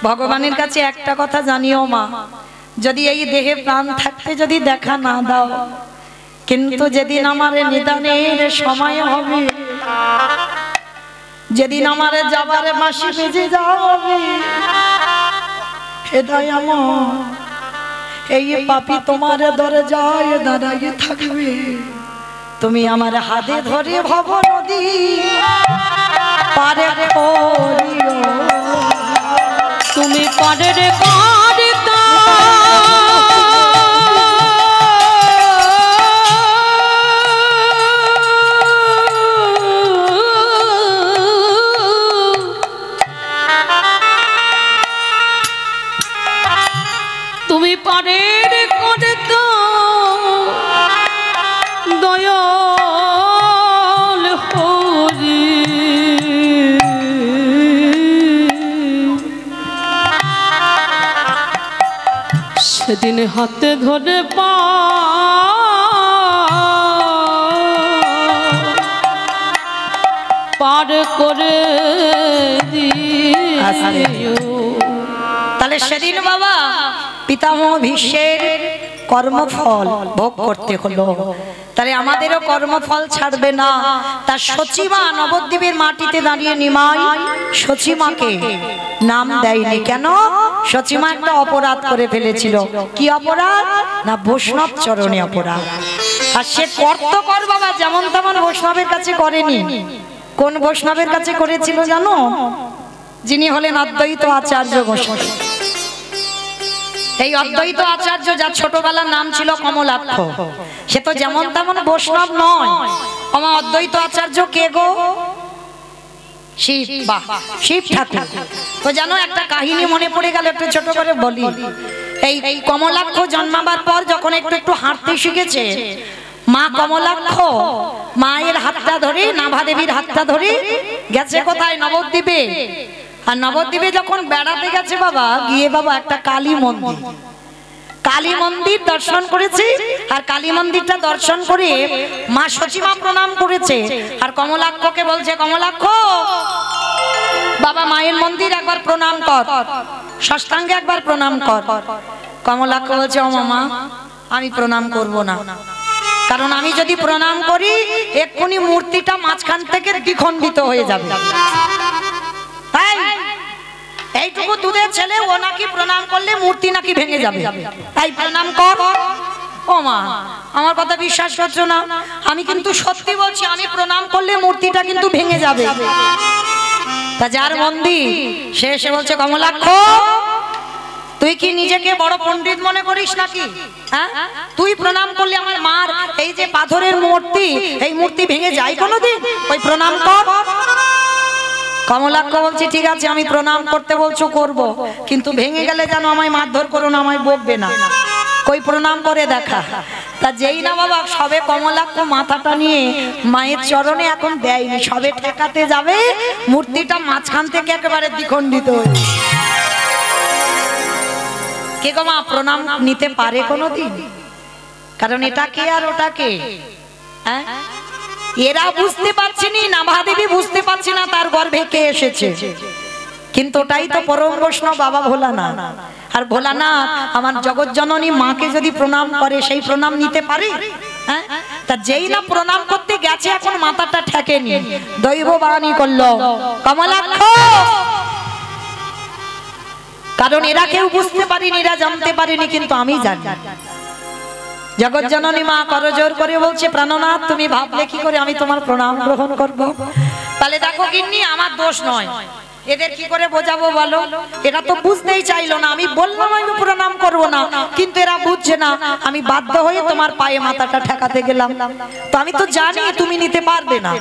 ভগবানের কাছে একটা কথা জানিও মা, যদি এই দেহে প্রাণ থাকতে যদি দেখা না দাও, কিন্তু যেদিন আমার নিদানের সময় হবে, যেদিন আমার যাবার বাঁশি বেজে যাবে, হেদায় আমার এই পাপী তোমার দরজায় দাঁড়িয়ে থাকবে, তুমি আমার হাতে ধরে ভব নদী পারে করিও, তুমি পারে করিতা তুমি পারে করিতা দয়াল হরি, সেদিন হাতে ধরে পার করে দিও। তাহলে সেদিন বাবা পিতামহ ভীষ্মের কর্মফল ভোগ করতে হলো, তাহলে আমাদেরও কর্মফল ছাড়বে না। তার সচিমা নবদ্বীপের মাটিতে দাঁড়িয়ে নিমাই সচিমাকে নাম দেয়নি কেন? সচিমা একটা অপরাধ করে ফেলেছিল। কি অপরাধ? না বৈষ্ণব চরণে অপরাধ। আর সে করত কর বাবা, যেমন তেমন বৈষ্ণবের কাছে করেনি। কোন বৈষ্ণবের কাছে করেছিল জানো? যিনি হলেন অদ্বৈত আচার্য গোস্বামী। এই অদ্বৈত আচার্য, যার ছোটবেলার নাম ছিল কমলাক্ষ, সে তো যেমন তেমন বৈষ্ণব নয়। আমার অদ্বৈত আচার্য কে গো? শিব। বাহ, শিব ঠাকুর। তো জানো একটা কাহিনী মনে পড়ে গেল, একটু ছোট করে বলি। এই কমলাক্ষ জন্মাবার পর যখন একটু একটু হাঁটতে শিখেছে, মা কমলাক্ষ মায়ের হাতটা ধরে, নাভা দেবীর হাতটা ধরে গেছে কোথায়? নবদ্বীপে। আর নবদ্বীপে যখন বেড়াতে গেছে বাবা, গিয়ে বাবা একটা কালী মন্দির, কালী মন্দির দর্শন করেছে। আর কালী মন্দিরটা দর্শন করে মা সচিমা প্রণাম করেছে। আর কমলাক্ষকে বলছে, কমলাক্ষ বাবা মায়ের মন্দির একবার প্রণাম কর, সাষ্টাঙ্গে একবার প্রণাম কর। কমলাক্ষ বলছে, ও মামা আমি প্রণাম করব না, কারণ আমি যদি প্রণাম করি এক্ষুনি মূর্তিটা মাঝখান থেকে দ্বিখণ্ডিত হয়ে যাবে। এইটুকু দুধের ছেলে, ও নাকি প্রণাম করলে মূর্তি নাকি ভেঙে যাবে, তাই প্রণাম কর। ও মা, আমার কথা বিশ্বাস করছো না? আমি কিন্তু সত্যি বলছি, আমি প্রণাম করলে মূর্তিটা কিন্তু ভেঙে যাবে। তা যার মন্দির সে এসে বলছে, কমলাক্ষ তুই কি নিজেকে বড় পণ্ডিত মনে করিস নাকি? হ্যাঁ, তুই প্রণাম করলে আমার মার এই যে পাথরের মূর্তি, এই মূর্তি ভেঙে যায় কোনোদিন? ওই প্রণাম কর। কমলাক্ষ বলছে, ঠিক আছে আমি প্রণাম করতে বলছো করব, কিন্তু ভেঙে গেলে যেন আমায় মারধর করো না, আমায় বকবে না। কই প্রণাম করে দেখা। তা যেই না বাবা সবে কমলাক্ষ মাথাটা নিয়ে মায়ের চরণে এখন দেয়নি, সবে ঠেকাতে যাবে, মূর্তিটা মাঝখান থেকে একেবারে দ্বিখণ্ডিত হয়ে। কে গো মা প্রণাম নিতে পারে কোনোদিন? কারণ এটা কে আর ওটা কে? হ্যাঁ, এরা বুঝতে পারছে না, নাভাদেবী বুঝতে পারছে না তার গর্ভে কে এসেছে। কিন্তু ওটাই তো পরম বৈষ্ণব বাবা ভোলানাথ। আর ভোলানাথ আমার জগৎজননী মাকে যদি প্রণাম করে, সেই প্রণাম নিতে পারে? হ্যাঁ, তা যেই না প্রণাম করতে গেছে এখন মাথাটা ঠেকেনি, দৈব বাণী করলো, কমলাক্ষ। কারণ এরা কেউ বুঝতে পারেনি, এরা জানতে পারেনি, কিন্তু আমি জানি। জগৎজননী মা করজোর করে বলছে, প্রাণনাথ তুমি ভাবলে কি করে আমি তোমার প্রণাম গ্রহণ করব? তাহলে দেখো গিন্নি, আমার দোষ নয়, এদের কি করে বোঝাবো বলো? এরা তো বুঝতেই চাইলো না। আমি বললাম আমি প্রণাম করব না, কিন্তু এরা বুঝছে না। আমি বাধ্য হয়ে তোমার পায়ে মাথাটা ঠেকাতে গেলাম। তো আমি তো জানি তুমি নিতে পারবে না।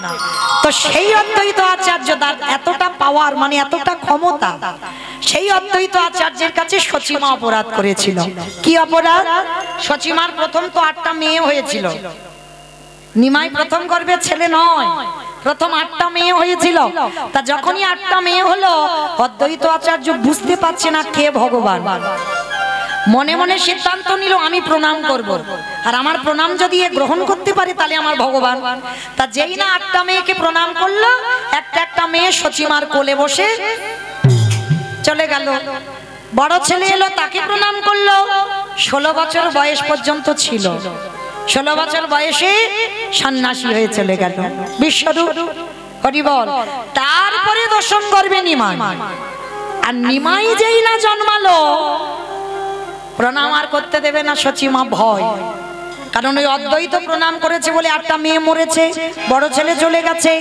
তো সেই অদ্বৈত আচার্য, তার এতটা পাওয়ার, মানে এতটা ক্ষমতা, সেই অদ্বৈত আচার্যের কাছে সচিমা অপরাধ করেছিল। কি অপরাধ? সচিমার প্রথম তো 8টা মেয়ে হয়েছিল। নিমাই প্রথম গর্ভের ছেলে নয়, প্রথম 8টা মেয়ে হয়েছিল। তা যখনই 8টা মেয়ে হলো, অদ্বৈত আচার্য বুঝতে পারছে না কে ভগবান। মনে মনে সিদ্ধান্ত নিল আমি প্রণাম করব, আর আমার প্রণাম যদি এ গ্রহণ করতে পারে তাহলে আমার ভগবান। তা যেই না 8টা মেয়েকে প্রণাম করলো, একটা একটা মেয়ে সচিমার কোলে বসে চলে গেল। বড় ছেলে এলো, তাকে প্রণাম করলো। 16 বছর বয়স পর্যন্ত ছিল। 16 বছর বয়সে সন্ন্যাসী হয়ে চলে গেল বিশ্বরূপ। হরি বল। তারপরে দর্শন করবে নিমাই। আর নিমাই যেই না জন্মালো, প্রণাম আর করতে দেবে না সচিমা, ভয়। কারণ ওই অদ্বৈত প্রণাম করেছে বলে একটা মেয়ে মরেছে, বড় ছেলে চলে গেছে,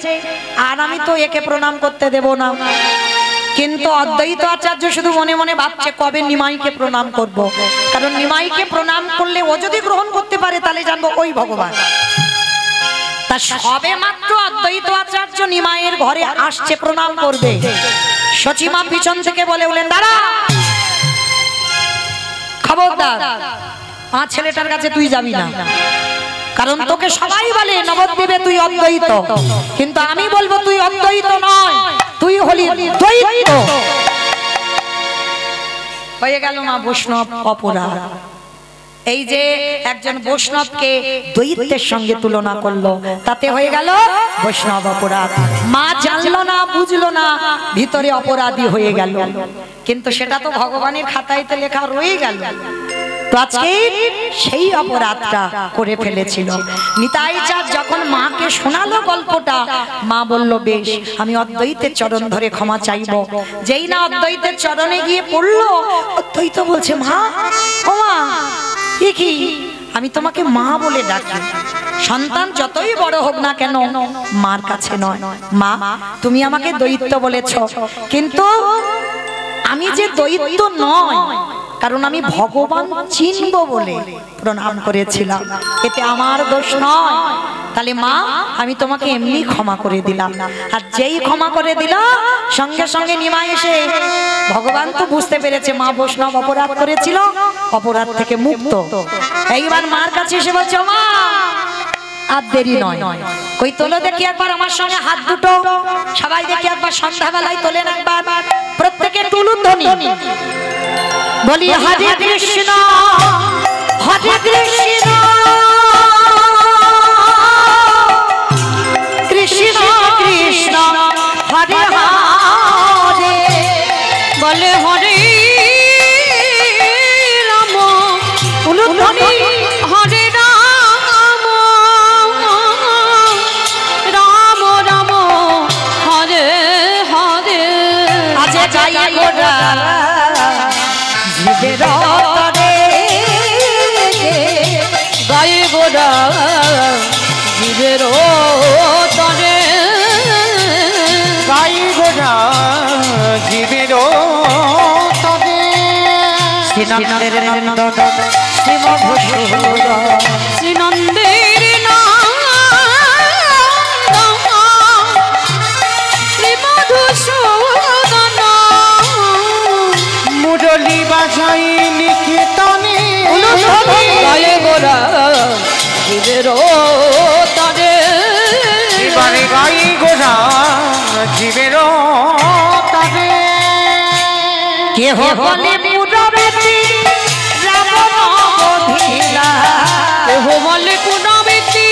আর আমি তো একে প্রণাম করতে দেব না। কিন্তু অদ্বৈত আচার্য শুধু মনে মনে ভাবছে কবে নিমাইকে প্রণাম করব। কারণ নিমাইকে প্রণাম করলে ও যদি গ্রহণ করতে পারে তাহলে জানবো ওই ভগবান। তা সবে মাত্র অদ্বৈত আচার্য নিমাইয়ের ঘরে আসছে প্রণাম করবে, সচিমা পিছন থেকে বলে উঠলেন, দাঁড়া, খবরদার, আমার ছেলেটার কাছে তুই যাবি না। কারণ তোকে সবাই বলে নবদ্বীপে তুই অদ্বৈত, কিন্তু আমি বলবো তুই অদ্বৈত নয়, তুই হলি দ্বৈত। হয়ে গেল মা বৈষ্ণব অপরাধ। এই যে একজন বৈষ্ণবকে দ্বৈতের সঙ্গে তুলনা করলো, তাতে হয়ে গেল বৈষ্ণব অপরাধ। মা জানলো না, বুঝলো না, ভিতরে অপরাধী হয়ে গেল। কিন্তু সেটা তো ভগবানের খাতাইতে লেখা রয়ে গেল। তো আজকে সেই অপরাধটা করে ফেলেছিল। নিতাই চাঁদ যখন মাকে শোনালো গল্পটা, মা বলল, বেশ, আমি অদ্বৈতের চরণ ধরে ক্ষমা চাইব। যেই না অদ্বৈতের চরণে গিয়ে পড়লো, অদ্বৈত বলছে, মা, ও মা, কি আমি তোমাকে মা বলে ডাকি। সন্তান যতই বড় হোক না কেন, মার কাছে নয়। মা, তুমি আমাকে দ্বৈত বলেছ, কিন্তু আমি যে দ্বৈত নয়, কারণ আমি ভগবান চিনব বলে প্রণাম করেছিলাম, এতে আমার দোষ নয়। তাহলে মা, আমি তোমাকে এমনি ক্ষমা করে দিলাম। আর যেই ক্ষমা করে দিল, সঙ্গে সঙ্গে নিমাই এসে, ভগবান তো বুঝতে পেরেছে মা বৈষ্ণব অপরাধ করেছিল, অপরাধ থেকে মুক্ত। এইবার মার কাছে এসে বলছে, মা, আর দেরি নয়, কই তোলো দেখি একবার আমার সঙ্গে হাত দুটো, সবাই দেখি একবার সন্ধ্যাবেলায় তোলেন একবার, প্রত্যেকে টুলুধ্বনি বলি, হরে কৃষ্ণ হরে কৃষ্ণ কৃষ্ণ কৃষ্ণ হরে হরে, বলে হরে রাম টুলুধ্বনি, হরে রাম রাম রাম হরে হরে। আজ যাই গোরা জীবের তরে, গায়ে গোরা জীবের তরে, গায়ে গোরা জীবের তরে, শ্রীনন্দের নন্দন শ্রীমধুসূদন, শ্রীনন্দের শ্রীমধুসূদন, মুরলি বাজাই নিকেতনে, গায়ে গোরা জীবের তরে, এবারে গায়ে গোরা জীবের তরে। কেহ বলে মুরবেতি রাবণ বধিলা, কেহ বলে কোন ব্যক্তি,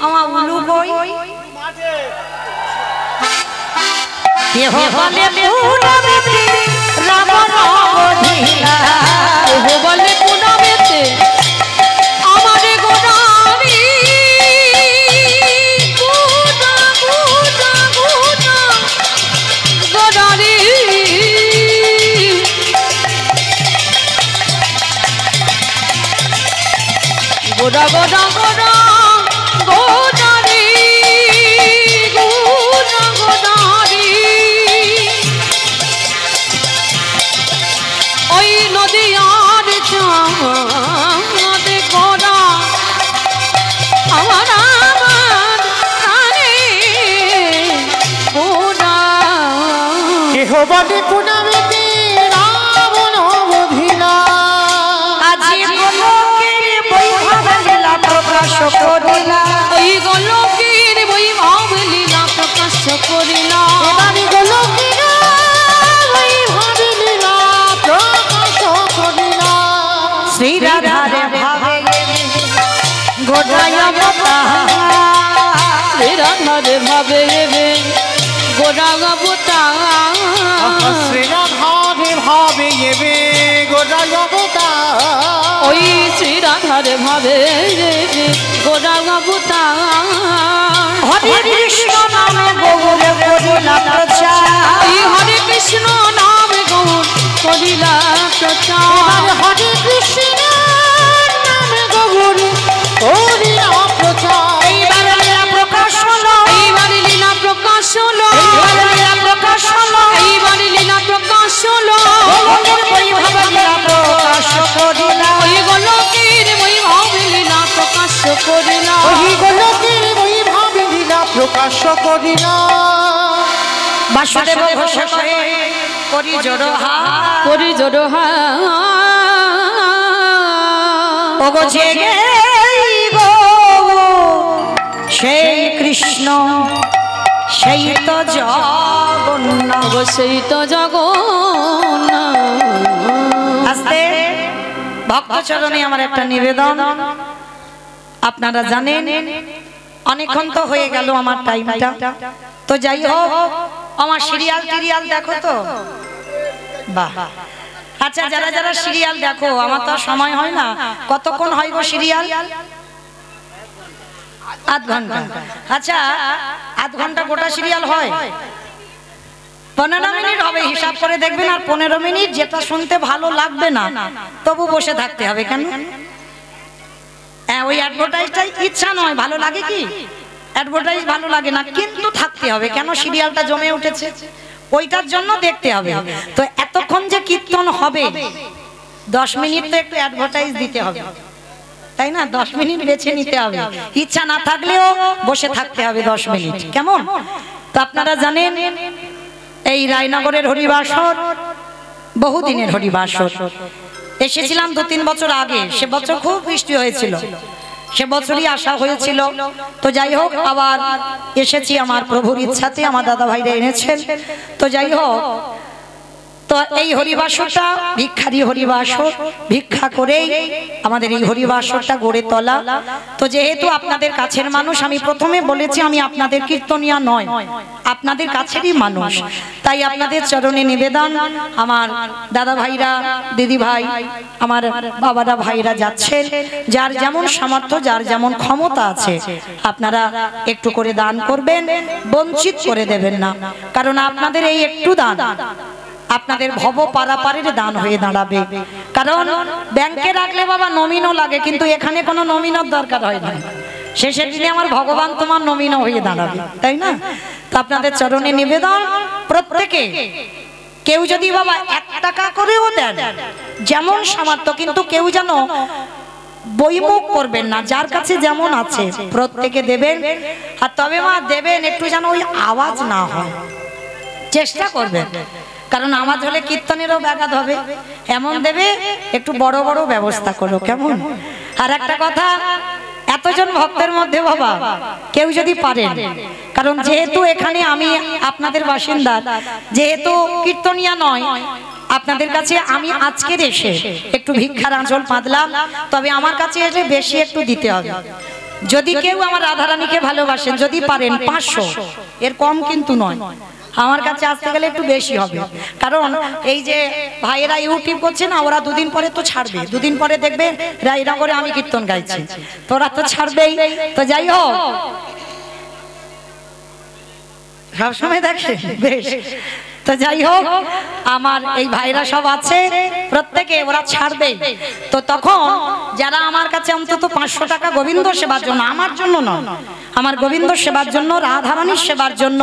আমার উলু বই, কেহ বলে মুরবেতি রাবণ বধিলা, কেহ বলে কোন ব্যক্তি, আমারে গোড়ারি গোড়া গোড়া গোড়া গোড়ারি, গোড়া গোড়া গোড়া গোড়ারি গোড়া গোড়ারি, ওই নদীয়ার চাঁদ গোড়া আমার আমার প্রাণে গোড়া, কেহ বলে পুনমিতে রাবণ বধিলা, আজি গোলকের বৈভব লীলা প্রকাশ করিলা, ওই গোলকের বৈভব লীলা প্রকাশ করিলা, এবারে গোলকের বৈভব লীলা প্রকাশ করিলা, শ্রী রাধারে ভাবে গোড়ায় অবতার, শ্রী রাধারে ভাবে গোড়া অবতার, শ্রীরাধারে ভাবে এবে গোটা অবতার ওই শ্রীরাধার ভাবে গোরা অবতার হরে কৃষ্ণ নামে গৌরে করিলা প্রচার ওই হরে কৃষ্ণ নাম গৌর করিলা প্রচার হরে কৃষ্ণ নামে গৌরী করিলা প্রচার এইবার লীলা প্রকাশ হলো এইবার লীলা প্রকাশ হলো এইবার লীলা প্রকাশ হলো এইবার লীলা প্রকাশ হলো গোলকের বৈভব লীলা প্রকাশ করিলা ওই গোলকের বৈভব লীলা প্রকাশ করিলা ওই গোলকের বৈভব লীলা প্রকাশ করিলা বাসুদেব ঘোষ কহে করি জোড়হা করি জোড়হা ওগো জেগে গো সেই কৃষ্ণ সেই তো জগন্নাথ সেই তো জগন্নাথ আস্তে ভক্ত চরণে আমার একটা নিবেদন আপনারা জানেন অনেকক্ষণ তো হয়ে গেল আমার টাইমটা তো যাই হোক আমার সিরিয়াল দেখো তো বাহ আচ্ছা যারা যারা সিরিয়াল দেখো আমার তো আর সময় হয় না কতক্ষণ হয় গো সিরিয়াল আধ ঘন্টা আচ্ছা আধ ঘন্টা গোটা সিরিয়াল হয় 15 মিনিট হবে হিসাব করে দেখবেন আর 15 মিনিট যেটা শুনতে ভালো লাগবে না তবু বসে থাকতে হবে কেন ওই অ্যাডভার্টাইজটাই ইচ্ছা নয় ভালো লাগে কি অ্যাডভার্টাইজ ভালো লাগে না কিন্তু থাকতে হবে কেন সিরিয়ালটা জমে উঠেছে ওইটার জন্য দেখতে হবে তো এতক্ষণ যে কীর্তন হবে 10 মিনিট তো একটু অ্যাডভার্টাইজ দিতে হবে তাই না 10 মিনিট বেছে নিতে হবে ইচ্ছা না থাকলেও বসে থাকতে হবে 10 মিনিট কেমন তো আপনারা জানেন এই রায়নগরের হরিবাসর বহুদিনের হরিবাসর এসেছিলাম 2-3 বছর আগে সে বছর খুব বৃষ্টি হয়েছিল সে বছরই আসা হয়েছিল তো যাই হোক আবার এসেছি আমার প্রভুর ইচ্ছাতে আমার দাদা ভাইরা এনেছেন তো যাই হোক তো এই হরিবাসরটা ভিক্ষারি হরিবাসর ভিক্ষা করেই আমাদের এই হরিবাসরটা গড়ে তোলা তো যেহেতু আপনাদের কাছের মানুষ আমি প্রথমে বলেছি আমি আপনাদের কীর্তনিয়া নয় আপনাদের কাছেরই মানুষ তাই আপনাদের চরণে নিবেদন আমার দাদা ভাইরা দিদি ভাই আমার বাবারা ভাইরা যাচ্ছেন যার যেমন সামর্থ্য যার যেমন ক্ষমতা আছে আপনারা একটু করে দান করবেন বঞ্চিত করে দেবেন না কারণ আপনাদের এই একটু দান আপনাদের ভব পারাপারের দান হয়ে দাঁড়াবে কারণ ব্যাংকে রাখলে বাবা নমিনও লাগে কিন্তু এখানে কোনো নমিনের দরকার হয় না শেষের দিনে আমার ভগবান তোমার নমিনও হয়ে দাঁড়াবে তাই না তো আপনাদের চরণে নিবেদন প্রত্যেকে কেউ যদি বাবা 1 টাকা করেও দেন যেমন সামর্থ্য কিন্তু কেউ যেন বইমুখ করবেন না যার কাছে যেমন আছে প্রত্যেকে দেবেন আর তবে মা দেবেন একটু যেন ওই আওয়াজ না হয় চেষ্টা করবেন কারণ আওয়াজ হলে কীর্তনেরও ব্যাঘাত হবে এমন দেবে একটু বড় বড় ব্যবস্থা করো কেমন আর একটা কথা এতজন ভক্তের মধ্যে বাবা কেউ যদি পারেন কারণ যেহেতু এখানে আমি আপনাদের বাসিন্দা যেহেতু কীর্তনিয়া নয় আপনাদের কাছে আমি আজকের এসে একটু ভিক্ষার আঁচল পাতলাম তবে আমার কাছে এসে বেশি একটু দিতে হবে যদি কেউ আমার রাধারানীকে ভালোবাসেন যদি পারেন 500 এর কম কিন্তু নয় আমার কাছে আসতে গেলে একটু বেশি হবে কারণ এই যে ভাইয়েরা ইউটিউব করছে না ওরা 2 দিন পরে তো ছাড়বে 2 দিন পরে দেখবে রায়নগরে আমি কীর্তন গাইছি তোরা তো ছাড়বেই তো যাই হোক সবসময় দেখে বেশ তো যাই হোক আমার এই ভাইরা সব আছে প্রত্যেকে ওরা ছাড়বে তো তখন যারা আমার কাছে অন্তত 500 টাকা গোবিন্দ সেবার জন্য আমার জন্য নয় আমার গোবিন্দ সেবার জন্য রাধারানীর সেবার জন্য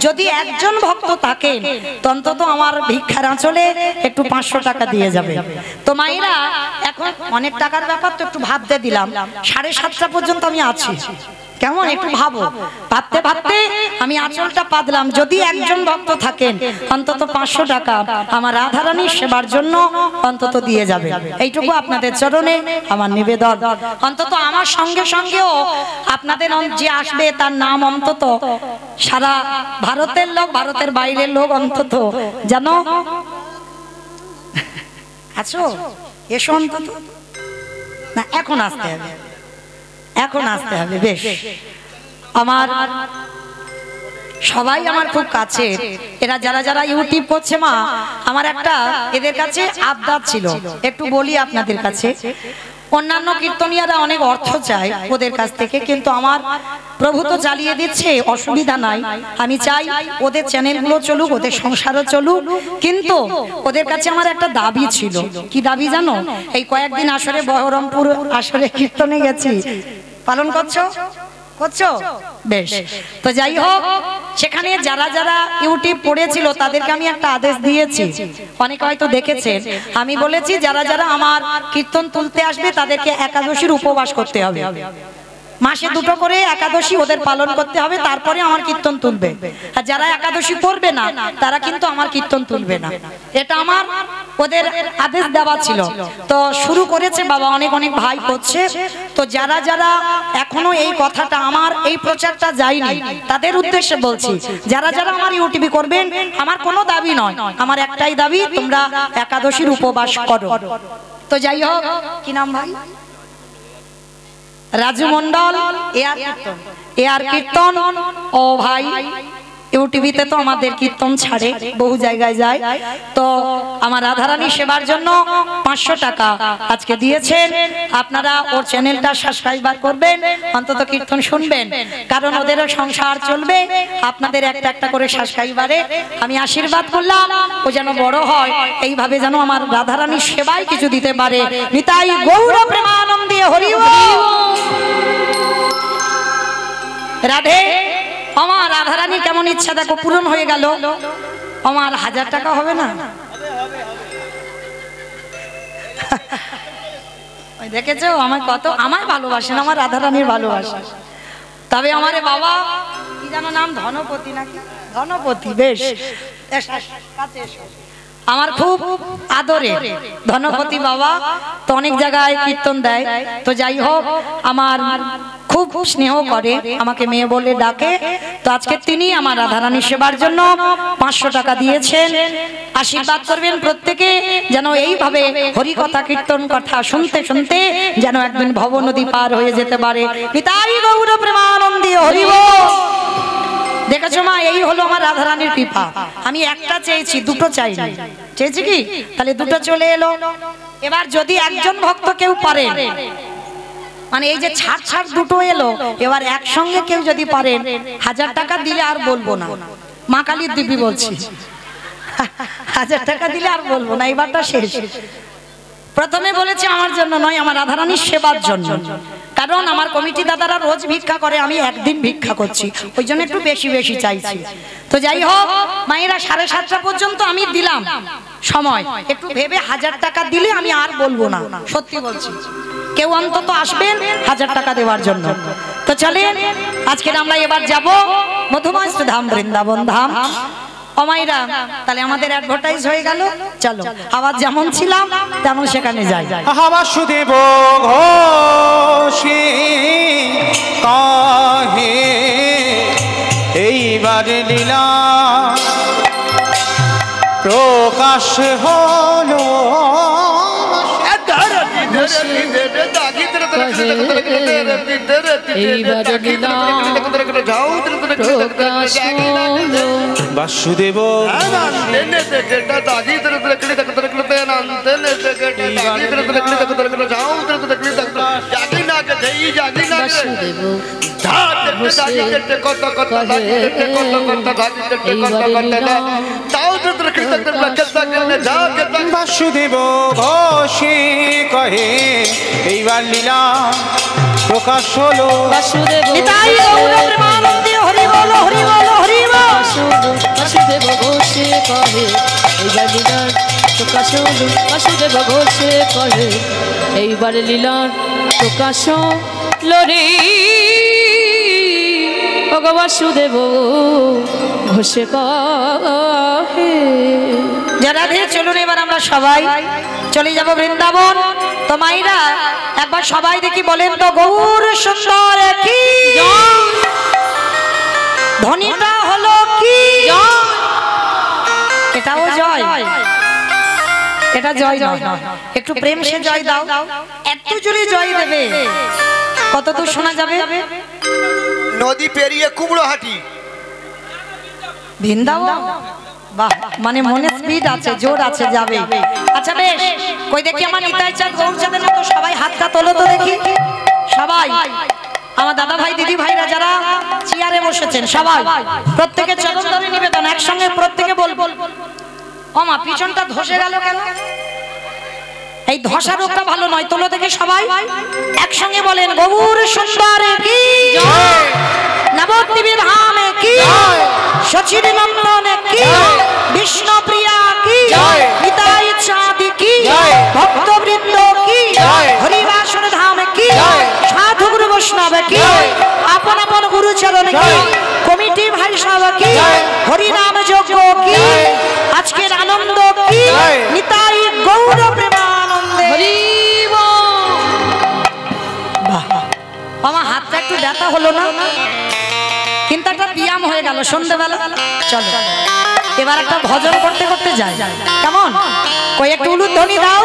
যদি একজন ভক্ত থাকেন তো অন্তত আমার ভিক্ষার আঁচলে একটু 500 টাকা দিয়ে যাবে তো মায়েরা এখন অনেক টাকার ব্যাপার তো একটু ভাবতে দিলাম 7:30 পর্যন্ত আমি আছি কেমন একটু ভাবো ভাবতে ভাবতে আমি আঁচলটা পাতলাম যদি একজন ভক্ত থাকেন অন্তত 500 টাকা আমার রাধারানীর সেবার জন্য অন্তত দিয়ে যাবে এইটুকু আপনাদের চরণে আমার নিবেদন অন্তত আমার সঙ্গে সঙ্গেও আপনাদের যে আসবে তার নাম অন্তত সারা ভারতের লোক ভারতের বাইরের লোক অন্তত জানো আছো এসো অন্তত না এখন আসতে হবে এখন আসতে হবে বেশ আমার সবাই আমার খুব কাছে, এরা যারা যারা ইউটিউব করছে মা, আমার একটা এদের কাছে আবদার ছিল, একটু বলি আপনাদের কাছে। অন্যান্য কীর্তনিয়ারা অনেক অর্থ চায় ওদের কাছ থেকে, কিন্তু আমার প্রভু তো চালিয়ে দিচ্ছে, অসুবিধা নাই। আমি চাই ওদের চ্যানেলগুলো চলুক, ওদের সংসারও চলুক, কিন্তু ওদের কাছে আমার একটা দাবি ছিল। কি দাবি জানো? এই কয়েকদিন আসরে বহরমপুর আসরে কীর্তনে গেছি, পালন করছো করছো বেশ। তো যাই হোক, সেখানে যারা যারা ইউটিউব পড়েছিল তাদেরকে আমি একটা আদেশ দিয়েছি, অনেকে হয়তো দেখেছেন। আমি বলেছি যারা যারা আমার কীর্তন তুলতে আসবে তাদেরকে একাদশীর উপবাস করতে হবে, মাসে 2টো করে একাদশী ওদের পালন করতে হবে, তারপরে আমার কীর্তন তুলবে। আর যারা একাদশী করবে না তারা কিন্তু আমার কীর্তন তুলবে না, এটা আমার ওদের আদেশ দেওয়া ছিল। তো শুরু করেছে বাবা, অনেক অনেক ভাই করছে। তো যারা যারা এখনো এই কথাটা, আমার এই প্রচারটা যায়নি, তাদের উদ্দেশ্যে বলছি, যারা যারা আমার ইউটিউবে করবেন, আমার কোনো দাবি নয়, আমার একটাই দাবি, তোমরা একাদশীর উপবাস করো। তো যাই হোক, কি নাম ভাই? রাজু মন্ডল, এআর কীর্তন। ও ভাই ইউটিউবিতে তো আমাদের কীর্তন ছাড়ে, বহু জায়গায় যায়। তো আমার রাধারানী সেবার জন্য 500 টাকা আজকে দিয়েছেন। আপনারা ওর চ্যানেলটা সাবস্ক্রাইবার করবেন, অন্তত কীর্তন শুনবেন, কারণ ওদেরও সংসার চলবে। আপনাদের একটা একটা করে সাবস্ক্রাইবারে আমি আশীর্বাদ করলাম, ও যেন বড় হয়, এইভাবে যেন আমার রাধারানী সেবায় কিছু দিতে পারে। নিতাই গৌর প্রেমানন্দে হরি বল। রাধে। আমার রাধারানী কেমন ইচ্ছা দেখো পূরণ হয়ে গেল। আমার 1000 টাকা হবে না? দেখেছো আমার কত, আমায় ভালোবাসেন, আমার রাধারানীর ভালোবাসা। তবে আমারে বাবা কি জানো নাম, ধনপতি নাকি? ধনপতি, বেশ কাছে এসো। আমার খুব আদরে ধনপতি বাবা, তো অনেক জায়গায় কীর্তন দেয়। তো যাই হোক, আমার খুব স্নেহ করে, আমাকে মেয়ে বলে ডাকে। তো আজকে তিনি আমার রাধারানী সেবার জন্য 500 টাকা দিয়েছেন। আশীর্বাদ করবেন প্রত্যেকে, যেন এইভাবে হরি কথা কীর্তন কথা শুনতে শুনতে যেন একদিন ভব নদী পার হয়ে যেতে পারে। নিতাই গৌর প্রেমানন্দে হরি বল। দেখেছো মা, এই হলো আমার রাধারানীর কৃপা। আমি একটা চেয়েছি, 2টো চাইনি। চেয়েছি কি? তাহলে 2টো চলে এলো। এবার যদি একজন ভক্ত কেউ পারে, মানে এই যে ছাড় 2টো এলো, এবার একসঙ্গে কেউ যদি পারেন 1000 টাকা দিলে আর বলবো না, মা কালীর দিব্যি বলছি, 1000 টাকা দিলে আর বলবো না, এবারটা শেষ। প্রথমে বলেছি আমার জন্য নয়, আমার রাধারানীর সেবার জন্য, কারণ আমার কমিটি দাদারা রোজ ভিক্ষা করে, আমি একদিন ভিক্ষা করছি, ওই জন্য একটু বেশি বেশি চাইছি। তো যাই হোক, মায়েরা 7:30 পর্যন্ত আমি দিলাম সময়, একটু ভেবে 1000 টাকা দিলে আমি আর বলবো না, সত্যি বলছি। কেউ অন্তত আসবেন 1000 টাকা দেওয়ার জন্য। তো চলেন, আজকের আমরা এবার যাব মধুমাস্ত ধাম, বৃন্দাবন ধাম। অমাইরা, তাহলে আমাদের অ্যাডভার্টাইজ হয়ে গেল। চলো, আবার যেমন ছিলাম তেমন সেখানে যাই। বাসুদেব ঘোষে কাহে এইবার লীলা প্রকাশ হলো। বাসুদেব বাসুদেব ঘোষে কহে এইবার লীলা প্রকাশ হলো। বাসুদেব হরি বল হরি বল হরি বল। বাসুদেব ঘোষে কহে এইবার লীলার প্রকাশ হলো। বাসুদেব ঘোষে কহে এইবার লীলার প্রকাশ হলো রে। বাসুদেব ঘোষে কহে। যারা ধীরে চলুন, এবার আমরা সবাই চলে যাব বৃন্দাবন। তো মাইরা একবার সবাই দেখি বলেন তো, গৌর সুন্দর কি ধ্বনিটা হলো কি? এটাও জয়, এটা জয় নয়, একটু প্রেম সে জয় দাও। এত জোরে জয় দেবে, কত দূর শোনা যাবে? নদী পেরিয়ে কুমড়োহাটি, বৃন্দাবন, বাহ, মানে মনে স্পিড আছে, জোর আছে, যাবে। আচ্ছা বেশ, কই দেখি আমার নিতাই চাঁদ গৌরচাঁদের মতো সবাই হাতটা তোলো তো দেখি। সবাই আমার দাদা ভাই দিদি ভাইরা যারা চেয়ারে বসেছেন সবাই প্রত্যেকে চরণ ধরে নিবেদন, একসঙ্গে প্রত্যেকে বলবো। ও মা, পিছনটা ধসে গেল কেন? এই ধসা রোগটা ভালো নয়, তোলো থেকে সবাই একসঙ্গে বলেন, গৌর সুন্দর কি জয়, নবদ্বীপের ধামে কি জয়, সচির নন্দন কি জয়, বিষ্ণুপ্রিয়া কি জয়, নিতাই চাঁদ কি জয়, ভক্তবৃন্দ কি জয়, হরিবাসর ধাম কি জয়, সাধু গুরু বৈষ্ণব কি জয়, আপন আপন গুরুচরণ কি, কমিটি ভাই সব কি জয়, হরিনাম যজ্ঞ কি জয়, আজকের আনন্দ কি জয়, নিতাই গৌর প্রেমানন্দে হরি বল। বাহ, আমার হাতটা একটু ব্যথা হলো না, কিন্তু একটা ব্যায়াম হয়ে গেল সন্ধ্যেবেলা। চলো এবার একটা ভজন করতে করতে যাই, কেমন? কই একটু উলুধ্বনি দাও।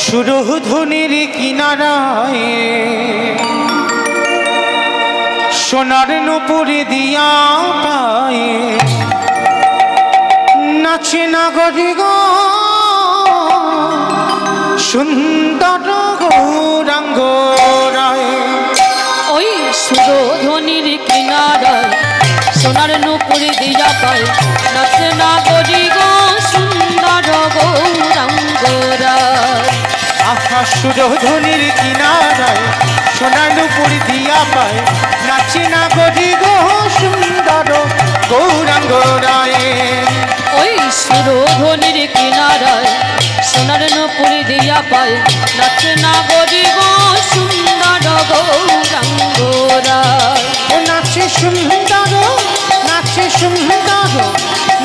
সুরধুনির কিনারায় সোনার নুপুর দিয়া পায়ে নাচে নাগরি গো সুন্দর গৌরাঙ্গ রায়। ওই সুরধনির কিনারায় সোনার নুপুর দিয়া পায় নাচে নাগরি গো সুন্দর গৌরাঙ্গ রায়। আহা সুরধনির কিনারায় সোনার নুপুর দিয়া পায় নাচে নাগরি গো সুন্দর গৌরাঙ্গ রায়। ওই সুরধনির কিনারায় সোনার নুপুর দিয়া পায় নাচে নাগরি গো সুন্দর গৌরাঙ্গ রায়। নাচে সুন্দর নাচে সুন্দর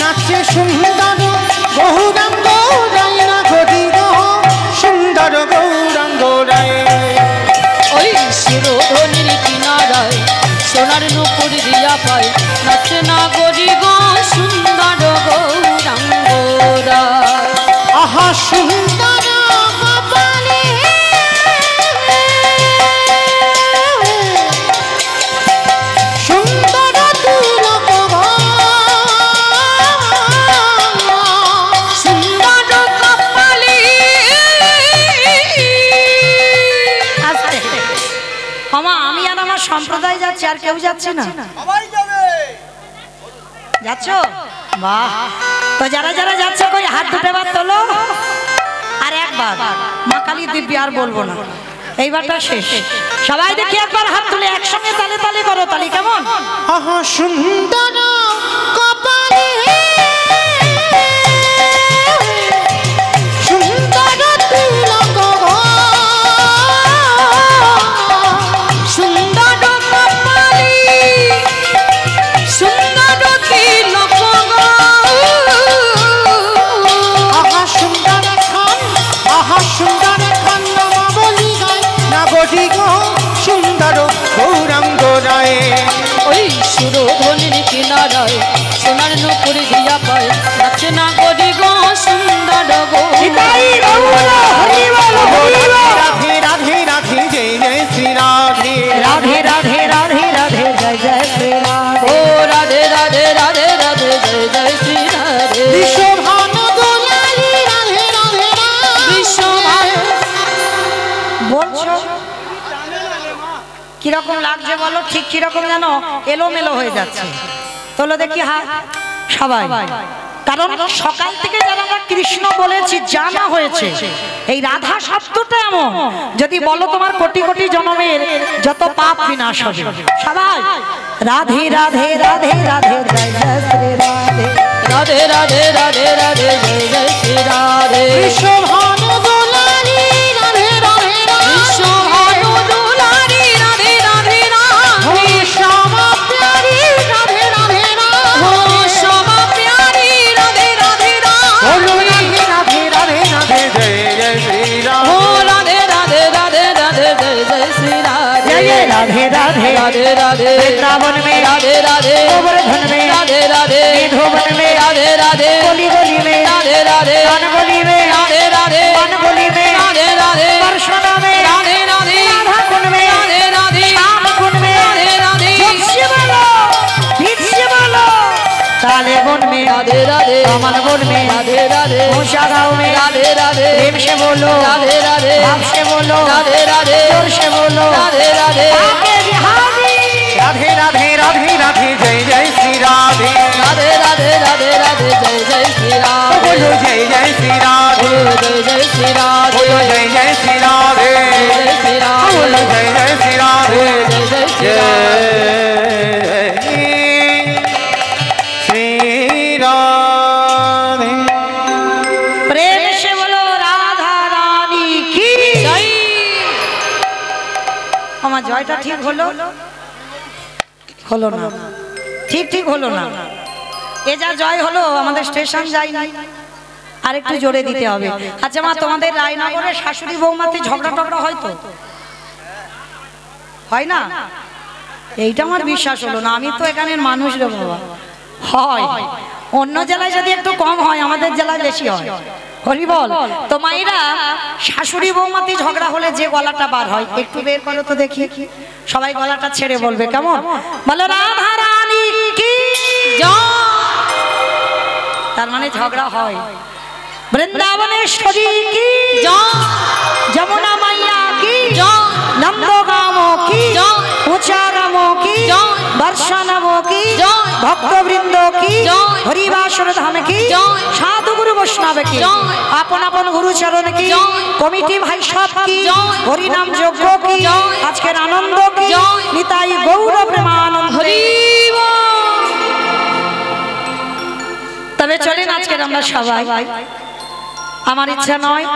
নাচে সুন্দর গৌরাঙ্গ রায় নাগরি গো সুন্দর গৌরাঙ্গ রায়। ওই সুরধনির কিনারায় সোনার নুপুর দিয়া পায় নাচে নাগরি গো সুন্দর গৌরাঙ্গ রায়। আহা সুন্দর কপালে সুন্দর তিলক সুন্দর কপালে। আস্তে মামা, আমি আর আমার সম্প্রদায় যাচ্ছি, আর কেউ যাচ্ছে না? যাচ্ছ? বাহ, তো যারা যারা যাচ্ছে কই হাত দুটো বার তোলো। আর একবার মা কালী দিব্যি, আর বলবো না, এইবারটা শেষ। সবাই দেখি একবার হাত তুলে একসঙ্গে তালে তালে করো, তালি কেমন? আহা সুন্দর কপালে সুন্দর তিলক সুন্দর কপালে সুন্দর তিলক আহা সুন্দর খান আহা সুন্দর খান নবলি গায় নাগরি গো সুন্দর গৌরাঙ্গ রায়। ওই সুরধনির কিনারায় সোনার নুপুর দিয়া পায় নাচে নাগরি গো সুন্দর নিতাই গৌর হরি বল, হরি বল। রাধে রাধে রাধে জয় জয় শ্রী রাধে রাধে রাধে রাধে রাধে জয় জয় শ্রী রাধে। ও রাধে রাধে রাধে রাধে জয় জয় শ্রী রাধে। বিশ্বভান দোলালি রাধে রাধে বিশ্বভান বলছো কিরকম লাগছে বলো? ঠিক কিরকম জানো, এলোমেলো হয়ে যাচ্ছে। তোলো দেখি হাত সবাই, কারণ সকাল থেকে যারা আমরা কৃষ্ণ বলেছি জানা হয়েছে এই রাধা শব্দটা এমন, যদি বলো তোমার কোটি কোটি জন্মের যত পাপ বিনাশ হবে। সবাই রাধে রাধে রাধে রাধে জয় জয় শ্রী রাধে। রাধে রাধে রাধে রাধে জয় জয় শ্রী রাধে। বিশ্বভান দোলালি রাধে রাধে বিশ্বভান দুলারি রাধে রাধে রাধে। শ্যামা প্যারি রাধে রাধে ও শ্যামা প্যারি রাধে রাধে রাধে। রাধে রাধে রাধে জয় জয় শ্রী ও রাধে রাধে রাধে রাধে রাধে জয় জয় শ্রী রাধে। जय जय राधे राधे राधे राधे वृंदावन में राधे राधे गोवर्धन में राधे राधे निधोवन में राधे राधे गोली गोली में राधे राधे कानगोली में राधे राधे कानगोली में राधे राधे परशुना में राधे राधे राधा कुंड में राधे राधे श्याम कुंड में राधे राधे जोशी काले वन में राधे राधे कमल वन में राधे राधे मूषा गाँव में राधे राधे प्रेम से बोलो राधे राधे भाव से बोलो राधे राधे जोर से बोलो राधे राधे आके बिहारी राधे राधे राधे राधे जय जय श्री राधे राधे राधे राधे राधे जय जय श्री राधे बोलो जय जय श्री राधे जय जय श्री राधे बोलो जय जय श्री राधे जय श्री राधे बोलो जय जय श्री राधे जय जय श्री जय श्री राधे प्रेम से बोलो राधा रानी की जय আমার জয়টা ঠিক হলো হলো না ঠিক ঠিক হলো না এ যা জয় হলো আমাদের স্টেশন যাই নাই আর একটু জোরে দিতে হবে আচ্ছা মা তোমাদের রায়নগরে শাশুড়ি বৌমাতে ঝগড়া টগড়া হয় তো হয় না এইটা আমার বিশ্বাস হলো না আমি তো এখানের মানুষ রে বাবা হয় অন্য জেলায় যদি একটু কম হয় আমাদের জেলায় বেশি হয় হরি বল তো মায়েরা শাশুড়ি বৌমাতে ঝগড়া হলে যে গলাটা বার হয় একটু বের করো তো দেখি সবাই গলাটা ছেড়ে বলবে কেমন বলো রাধা রানী কি জয় তার মানে ঝগড়া হয় বৃন্দাবনেশ্বরী কি জয় যমুনা মাইয়া কি জয় নন্দগাম কি জয় উচারাম কি জয় বর্ষানব কি জয় ভক্তবৃন্দ কি জয় হরিবাসর ধাম কি জয় সাধু গুরু বৈষ্ণব কি জয় আপন আপন গুরু চরণ কি জয় কমিটি ভাই সব কি জয় হরিনাম যজ্ঞ কি জয় আজকের আনন্দ কি জয় নিতাই গৌর প্রেমানন্দ হরি তবে চলেন আজকের আমরা সবাই আমার ইচ্ছা নয়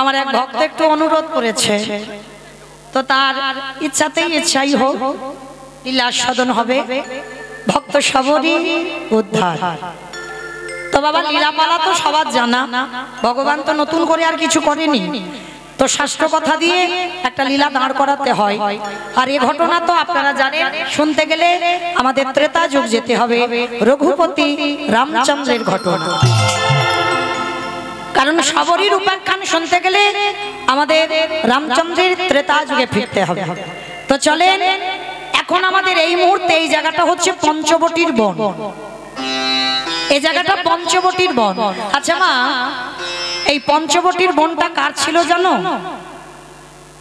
আমার এক ভক্ত একটু অনুরোধ করেছে তো তার ইচ্ছাতেই ইচ্ছাই হোক লীলা সদন হবে ভক্ত সবরই উদ্ধার তো বাবা লীলাপালা তো সবার জানা ভগবান তো নতুন করে আর কিছু করেনি তো শাস্ত্র কথা দিয়ে একটা লীলা দাঁড় করাতে হয় আর এই ঘটনা তো আপনারা জানেন শুনতে গেলে আমাদের ত্রেতা যুগ যেতে হবে রঘুপতি রামচন্দ্রের ঘটনা কারণ সবরীর উপাখ্যান শুনতে গেলে আমাদের রামচন্দ্রের ত্রেতা যুগে ফিরতে হবে তো চলেন এখন আমাদের এই মুহূর্তে এই জায়গাটা হচ্ছে পঞ্চবটির বন এই জায়গাটা পঞ্চবটির বন আচ্ছা মা এই পঞ্চবটির বনটা কার ছিল জানো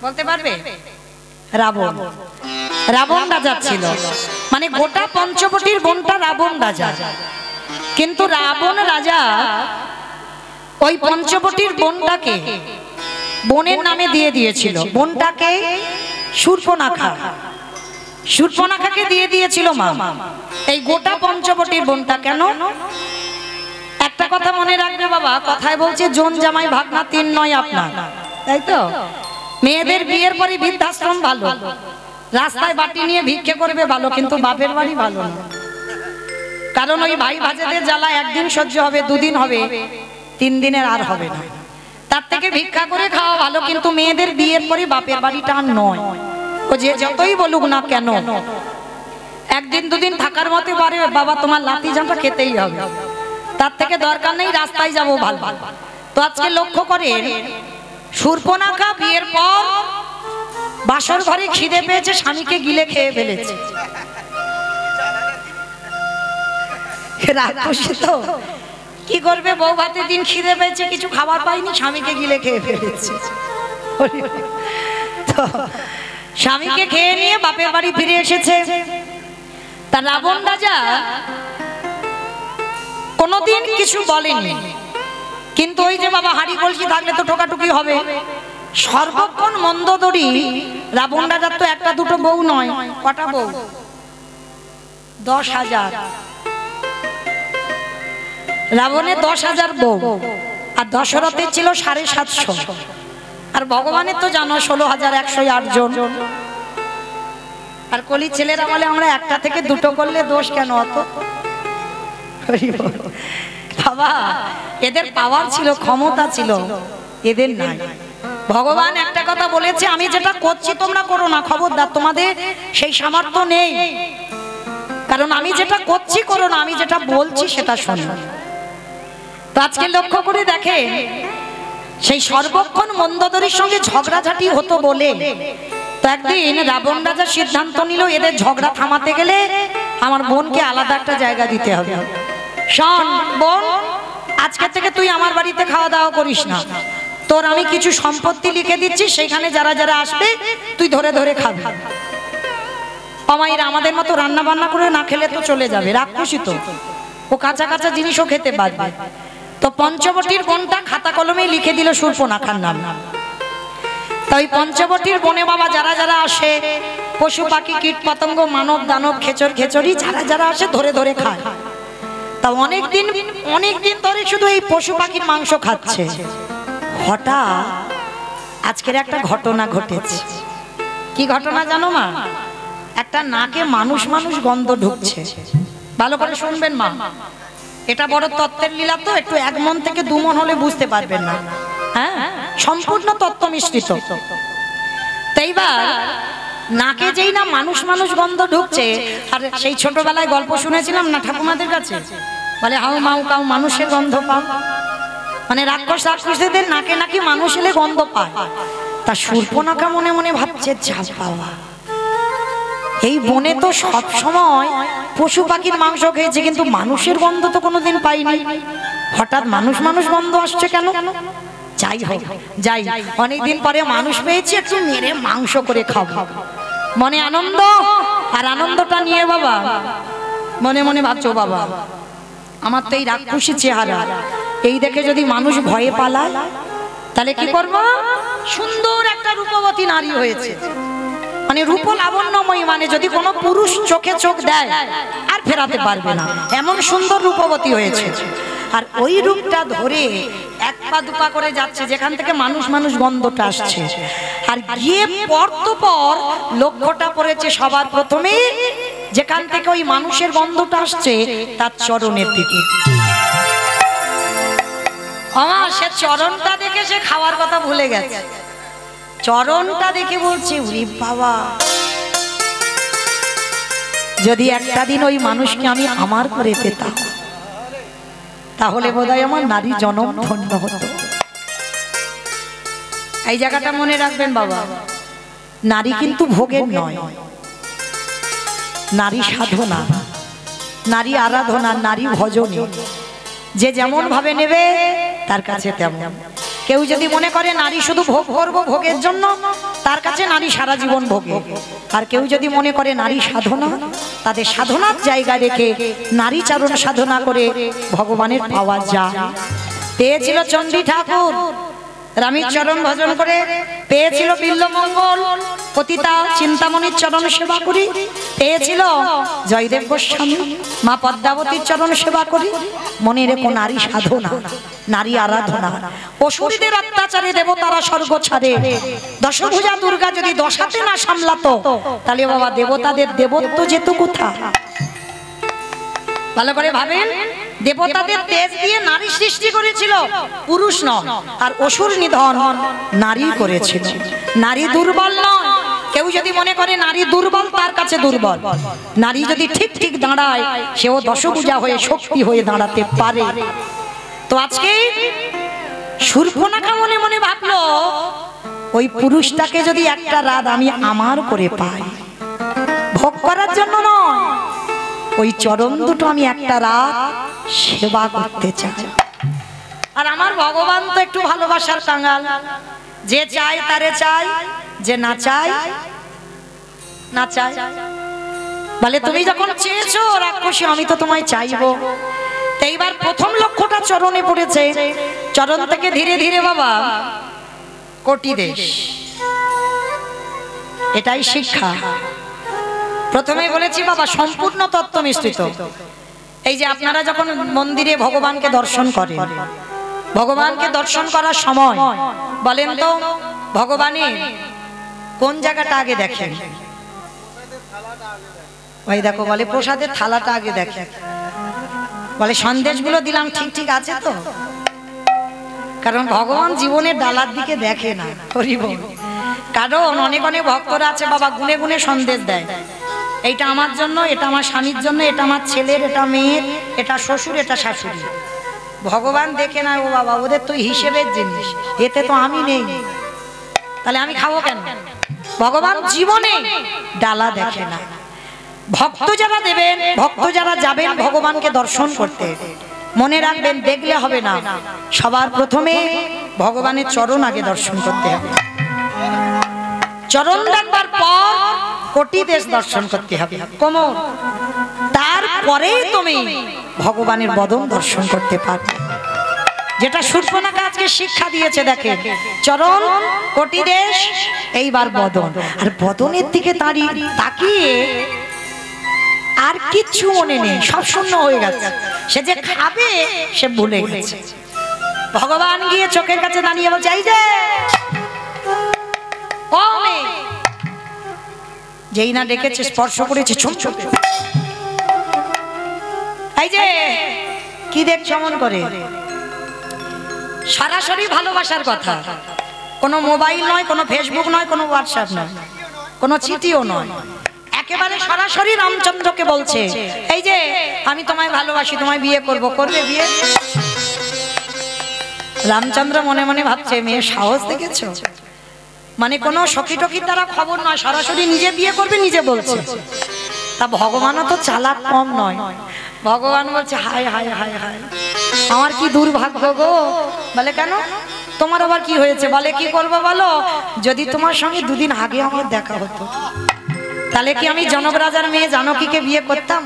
বলতে পারবে রাবণ রাবণ রাজা ছিল মানে গোটা পঞ্চবটির বনটা রাবণ রাজা কিন্তু রাবণ রাজা ওই পঞ্চবটির বনটাকে বনের নামে দিয়ে দিয়েছিল বনটাকে শূর্পণখা শূর্পণখাকে দিয়ে দিয়েছিল মা এই গোটা পঞ্চবটির বনটা কেন একটা কথা মনে রাখবে বাবা কথায় বলছে জন জামাই ভাগনা তিন নয় আপনার তাই তো মেয়েদের বিয়ের পরে বৃদ্ধাশ্রম ভালো রাস্তায় বাটি নিয়ে ভিক্ষে করবে ভালো কিন্তু বাপের বাড়ি ভালো না কারণ ওই ভাই ভাজেদের জ্বালা একদিন সহ্য হবে দুদিন হবে 3 দিনের আর হবে না তার থেকে ভিক্ষা করে খাওয়া ভালো কিন্তু মেয়েদের বিয়ের পরে বাপের বাড়িটা আর নয় ও যে যতই বলুক না কেন একদিন দুদিন থাকার মতে পারে বাবা তোমার লাতি জামটা খেতেই হবে তার থেকে দরকার নেই রাস্তায় যাবো ভালো তো আজকে লক্ষ্য করেন শূর্পণখা বিয়ের পর বাসর ঘরে খিদে পেয়েছে স্বামীকে গিলে খেয়ে ফেলেছে রাক্ষসী তো কি করবে বউ ভাতের দিন খিদে পেয়েছে কিছু খাবার পাইনি স্বামীকে গিলে খেয়ে ফেলেছে তো স্বামীকে খেয়ে নিয়ে বাপের বাড়ি ফিরে এসেছে তা রাবণ রাজা কোনোদিন কিছু বলেনি কিন্তু ওই যে বাবা হাড়ি কলসি থাকলে তো ঠোকাটুকি হবে সর্বক্ষণ মন্দোদরী রাবণ রাজার তো একটা দুটো বউ নয় কটা বউ 10,000 রাবণের 10,000 বউ আর দশরথের ছিল 750 আর ভগবানের তো জানো 16,108 জন আর কলি ছেলেরা বলে আমরা একটা থেকে দুটো করলে দোষ কেন অত বাবা এদের পাওয়ার ছিল ক্ষমতা ছিল এদের নাই ভগবান একটা কথা বলেছে আমি যেটা করছি তোমরা করো না খবরদার তোমাদের সেই সামর্থ্য নেই কারণ আমি যেটা করছি করো না আমি যেটা বলছি সেটা শোনো তো আজকে লক্ষ্য করে দেখে সেই সর্বক্ষণ মন্দোদরীর সঙ্গে ঝগড়াঝাটি হতো বলে তো একদিন রাবণ রাজা সিদ্ধান্ত নিল এদের ঝগড়া থামাতে গেলে আমার বোনকে আলাদা একটা জায়গা দিতে হবে। শোন বোন, আজকে থেকে তুই আমার বাড়িতে খাওয়া দাওয়া করিস না, তোর আমি কিছু সম্পত্তি লিখে দিচ্ছি, সেখানে যারা যারা আসবে তুই ধরে ধরে খাবি। অমাইরা আমাদের মতো রান্না বান্না করে না খেলে তো চলে যাবে, রাক্ষসী তো, ও কাঁচা কাঁচা জিনিসও খেতে পারবে। তো পঞ্চবটির বোনটা খাতা কলমে লিখে দিল শূর্পণখার নাম। তাই পঞ্চবটির বনে বাবা যারা যারা আসে, পশু পাখি কীট পতঙ্গ মানব দানব খেচর খেচড়ি যারা যারা আসে ধরে ধরে খায়। তা অনেক দিন ধরে শুধু এই পশু পাখির মাংস খাচ্ছে। হঠাৎ আজকের একটা ঘটনা ঘটেছে। কি ঘটনা জানো মা? একটা নাকে মানুষ মানুষ গন্ধ ঢুকছে। ভালো করে শুনবেন মা, এটা বড় তত্ত্বের লীলা, তো একটু এক মন থেকে দু মন হলে বুঝতে পারবেন না। হ্যাঁ, সম্পূর্ণ তত্ত্ব মিশ্রিত। তাইবার নাকে যেই না মানুষ মানুষ গন্ধ ঢুকছে, আর সেই ছোটবেলায় গল্প শুনেছিলাম না ঠাকুমাদের কাছে, বলে হাউ মাউ কাউ মানুষের গন্ধ পাও, মানে রাক্ষসদের নাকে নাকি মানুষ এলে গন্ধ পায়। তা শূর্পণখা মনে মনে ভাবছে, যা বাবা, এই বনে তো সব সময় পশু পাখির মাংস খেয়েছে, কিন্তু মানুষের গন্ধ তো কোনোদিন পাইনি, হঠাৎ মানুষ মানুষ গন্ধ আসছে কেন? যাই হোক, যাই অনেকদিন পরে মানুষ পেয়েছি, একটু মেরে মাংস করে খাবো। মনে আনন্দ, আর আনন্দটা নিয়ে বাবা মনে মনে ভাবছো, বাবা আমার তো এই রাক্ষসী চেহারা, এই দেখে যদি মানুষ ভয়ে পালায় তাহলে কি করব? সুন্দর একটা রূপবতী নারী হয়েছে, মানে রূপ লাবণ্যময়ী, মানে যদি কোনো পুরুষ চোখে চোখ দেয় আর ফেরাতে পারবে না, এমন সুন্দর রূপবতী হয়েছে। আর ওই রূপটা ধরে এক পা দুপা করে যাচ্ছে যেখান থেকে মানুষ মানুষ গন্ধটা আসছে, আর গিয়ে পর তো পর লক্ষ্যটা পড়েছে সবার প্রথমে যেখান থেকে ওই মানুষের গন্ধটা আসছে তার চরণের দিকে। আমার সে চরণটা দেখে সে খাওয়ার কথা ভুলে গেছে। চরণটা দেখে বলছে, ওরে বাবা, যদি একটা দিন ওই মানুষকে আমি আমার করে পেতাম তাহলে বোধহয় আমার নারী জনম ধন্য হতো। এই জায়গাটা মনে রাখবেন বাবা, নারী কিন্তু ভোগের নয়, নারী সাধনা, নারী আরাধনা, নারী ভজনে। যে যেমন ভাবে নেবে তার কাছে তেমন। কেউ যদি মনে করে নারী শুধু ভোগ করবো ভোগের জন্য, তার কাছে নারী সারা জীবন ভোগে। আর কেউ যদি মনে করে নারী সাধনা, তাদের সাধনার জায়গা রেখে নারী চারণ সাধনা করে ভগবানের পাওয়া যায়। পেয়েছিল চণ্ডী ঠাকুর রামের চরণ ভজন করে, পেয়েছিল বিল্লমঙ্গল পতিতা চিন্তামণির চরণ সেবা করি, পেয়েছিল জয়দেব গোস্বামী মা পদ্মাবতীর চরণ সেবা করি। মনে রেখো, নারী সাধনা, নারী আরাধনা। অসুরদের অত্যাচারে দেবতারা স্বর্গ ছাড়ে, দশভুজা দুর্গা যদি দশাতে না সামলাতো তাহলে বাবা দেবতাদের দেবত্ব যেত কোথা? ভালো করে ভাবেন, দেবতাদের তেজ দিয়ে নারী সৃষ্টি করেছিল, পুরুষ নয়। আর অসুর নিধন নারী করেছিল। নারী দুর্বল নয়। কেউ যদি মনে করে নারী দুর্বল, তার কাছে দুর্বল। নারী যদি ঠিক ঠিক দাঁড়ায়, সেও দশভুজা হয়ে শক্তি হয়ে দাঁড়াতে পারে। তো আজকে শূর্পণখা মনে মনে ভাবলো, ওই পুরুষটাকে যদি একটা রাত আমি আমার করে পাই, ভোগ করার জন্য নয়, ওই চরণ দুটো আমি একটা রাত সেবা করতে চাই। আর আমার ভগবান তো একটু ভালোবাসার কাঙ্গাল, যে চাই তারে চাই, যে না চাই না চাই। বলে তুমি যখন চেয়েছো রাক্ষসী, আমি তো তোমায় চাইবো। এইবার প্রথম লক্ষ্যটা চরণে পড়েছে। চরণ থেকে ধীরে ধীরে বাবা কোটি দেশ, এটাই শিক্ষা। প্রথমে বলেছি বাবা সম্পূর্ণ তত্ত্ব মিশ্রিত। এই যে আপনারা যখন মন্দিরে ভগবানকে দর্শন করেন, ভগবানকে দর্শন করার সময় বলেন তো ভগবানের কোন জায়গাটা আগে দেখেন? ওই দেখো, বলে প্রসাদের থালাটা আগে দেখে, বলে সন্দেশগুলো দিলাম ঠিক ঠিক আছে তো? কারণ ভগবান জীবনের ডালার দিকে দেখে না। কারণ অনেক অনেক ভক্তরা আছে বাবা গুনে গুনে সন্দেশ দেয়, এইটা আমার জন্য, এটা আমার স্বামীর জন্য, এটা আমার ছেলের, এটা মেয়ের, এটা শ্বশুর, এটা শাশুড়ি। ভগবান দেখে না, ও বাবা ওদের তো হিসেবের জিনিস, এতে তো আমি নেই, তাহলে আমি খাবো কেন? ভগবান জীবনে ডালা দেখে না। ভক্ত যারা দেবেন, ভক্ত যারা যাবেন ভগবানকে দর্শন করতে, মনে রাখবেন দেখলে হবে না, সবার প্রথমে ভগবানের চরণ আগে দর্শন করতে হবে। চরণ দেখবার পর কোটি দেশ দর্শন করতে হবে কোমর, তারপরেই তুমি ভগবানের বদন দর্শন করতে পারবে। যেটা শূর্পণখা আজকে শিক্ষা দিয়েছে, দেখে চরণ, কোটি দেশ, এইবার বদন। আর বদনের দিকে তাকিয়ে আর কিচ্ছু মনে নেই, সব শূন্য হয়ে গেছে। সে যে খাবে সে ভুলে গেছে। ভগবান গিয়ে চোখের কাছে দাঁড়িয়ে বলছে, এই যে যেই না ডেকেছে, স্পর্শ করেছে, এই যে কি দেখছ মন করে। সরাসরি ভালোবাসার কথা, কোনো মোবাইল নয়, কোনো ফেসবুক নয়, কোনো হোয়াটসঅ্যাপ নয়, কোনো চিঠিও নয়, একেবারে সরাসরি রামচন্দ্রকে বলছে, এই যে আমি তোমায় ভালোবাসি, তোমায় বিয়ে করব, করবে বিয়ে? রামচন্দ্র মনে মনে ভাবছে, মেয়ে সাহস দেখেছো, মানে কোনো সখী টকির দ্বারা খবর নয়, সরাসরি নিজে বিয়ে করবে, নিজে বলছে। তা ভগবানও তো চালাক কম নয়। ভগবান বলছে, হায় হায় হায় হায়, আমার কি দুর্ভাগ্য গো। বলে কেন, তোমার আবার কি হয়েছে? বলে কি করবো বলো, যদি তোমার সঙ্গে দুদিন আগে আমার দেখা হতো, তাহলে কি আমি জনক রাজার মেয়ে জানকীকে বিয়ে করতাম?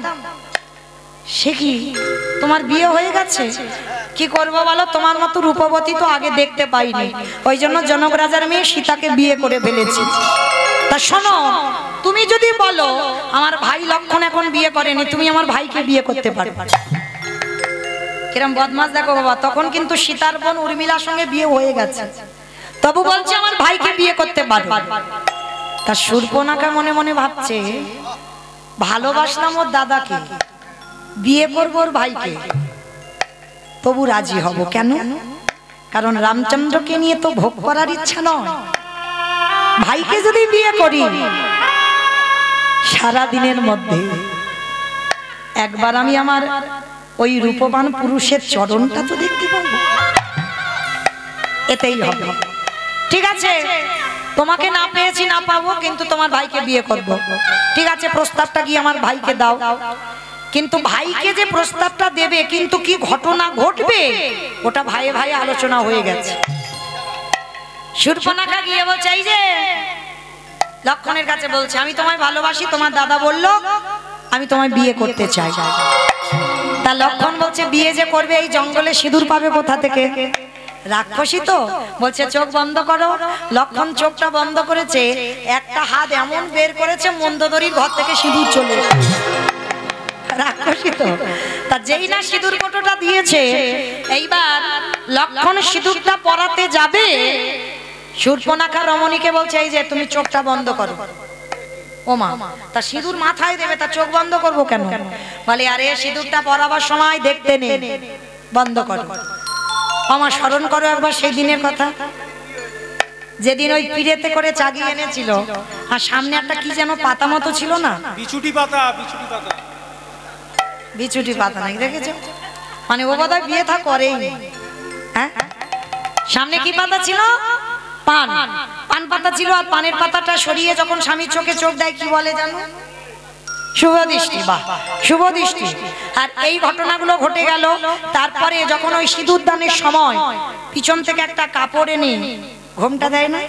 সে কি, তোমার বিয়ে হয়ে গেছে, কি করবো বলো, তোমার মতো রূপবতী তো আগে দেখতে পাইনি, ওই জন্য জনক রাজার মেয়ে সীতাকে বিয়ে করে ফেলেছি। তা শোনো, তুমি যদি বলো আমার ভাই লক্ষণ এখন বিয়ে করেনি, তুমি আমার ভাইকে বিয়ে করতে পারো। কিরম বদমাস দেখো বাবা, তখন কিন্তু সীতার বোন উর্মিলার সঙ্গে বিয়ে হয়ে গেছে, তবু বলছে আমার ভাইকে বিয়ে করতে পারো। তা শূর্পণখা মনে মনে ভাবছে, ভালোবাসলাম ওর দাদাকে, বিয়ে করবো ওর ভাইকে, তবু রাজি হব কেন? কারণ রামচন্দ্রকে নিয়ে তো ভোগ করার ইচ্ছা নয়। ভাইকে যদি বিয়ে করি, সারা দিনের মধ্যে একবার আমি আমার ওই রূপবান পুরুষের চরণটা তো দেখতে পাবো, এতেই হবে। ঠিক আছে, তোমাকে না পেয়েছি, না পাবো, কিন্তু তোমার ভাইকে বিয়ে করব। ঠিক আছে, প্রস্তাবটা কি আমার ভাইকে দাও। কিন্তু ভাইকে যে প্রস্তাবটা দেবে, কিন্তু কি ঘটনা ঘটবে ওটা ভাইয়ে ভাইয়ে আলোচনা হয়ে গেছে। শূর্পণখা গিয়ে বলছে, এই যে লক্ষণের কাছে বলছে, আমি তোমায় ভালোবাসি, তোমার দাদা বলল আমি তোমায় বিয়ে করতে চাই। তা লক্ষণ বলছে, বিয়ে যে করবে এই জঙ্গলে সিঁদুর পাবে কোথা থেকে? রাক্ষসী তো বলছে, চোখ বন্ধ করো। লক্ষণ চোখটা বন্ধ করেছে, একটা হাত এমন বের করেছে, মন্দোদরীর ঘর থেকে সিঁদুর চলে এসেছে। রাক্ষসী তো, তা যেই না সিঁদুর কোটোটা দিয়েছে, এইবার লক্ষণ সিঁদুরটা পরাতে যাবে, শূর্পণখা রমণীকে বলছে, এই যে তুমি চোখটা বন্ধ করো। ও মা, তা সিঁদুর মাথায় দেবে, তা চোখ বন্ধ করবো কেন? বলে, আরে সিঁদুরটা পরাবার সময় দেখতে নেই, বন্ধ করো। আমার স্মরণ করো একবার সেই দিনের কথা, যেদিন ওই পিড়েতে করে চাগি এনেছিল, আর সামনে একটা কি যেন পাতা মতো ছিল না, বিছুটি পাতা, বিছুটি পাতা, বিছুটি পাতা নাকি দেখেছো? মানে ও বোধহয় বিয়ে থা করেই। হ্যাঁ, সামনে কি পাতা ছিল? পান, পান পাতা ছিল। আর পানের পাতাটা সরিয়ে যখন স্বামীর চোখে চোখ দেয়, কি বলে জানো? শুভ দৃষ্টি। বাহ, শুভ দৃষ্টি। আর এই ঘটনাগুলো ঘটে গেল। তারপরে যখন ওই সিঁদুর দানের সময় পিছন থেকে একটা কাপড় এনে ঘোমটা দেয় না,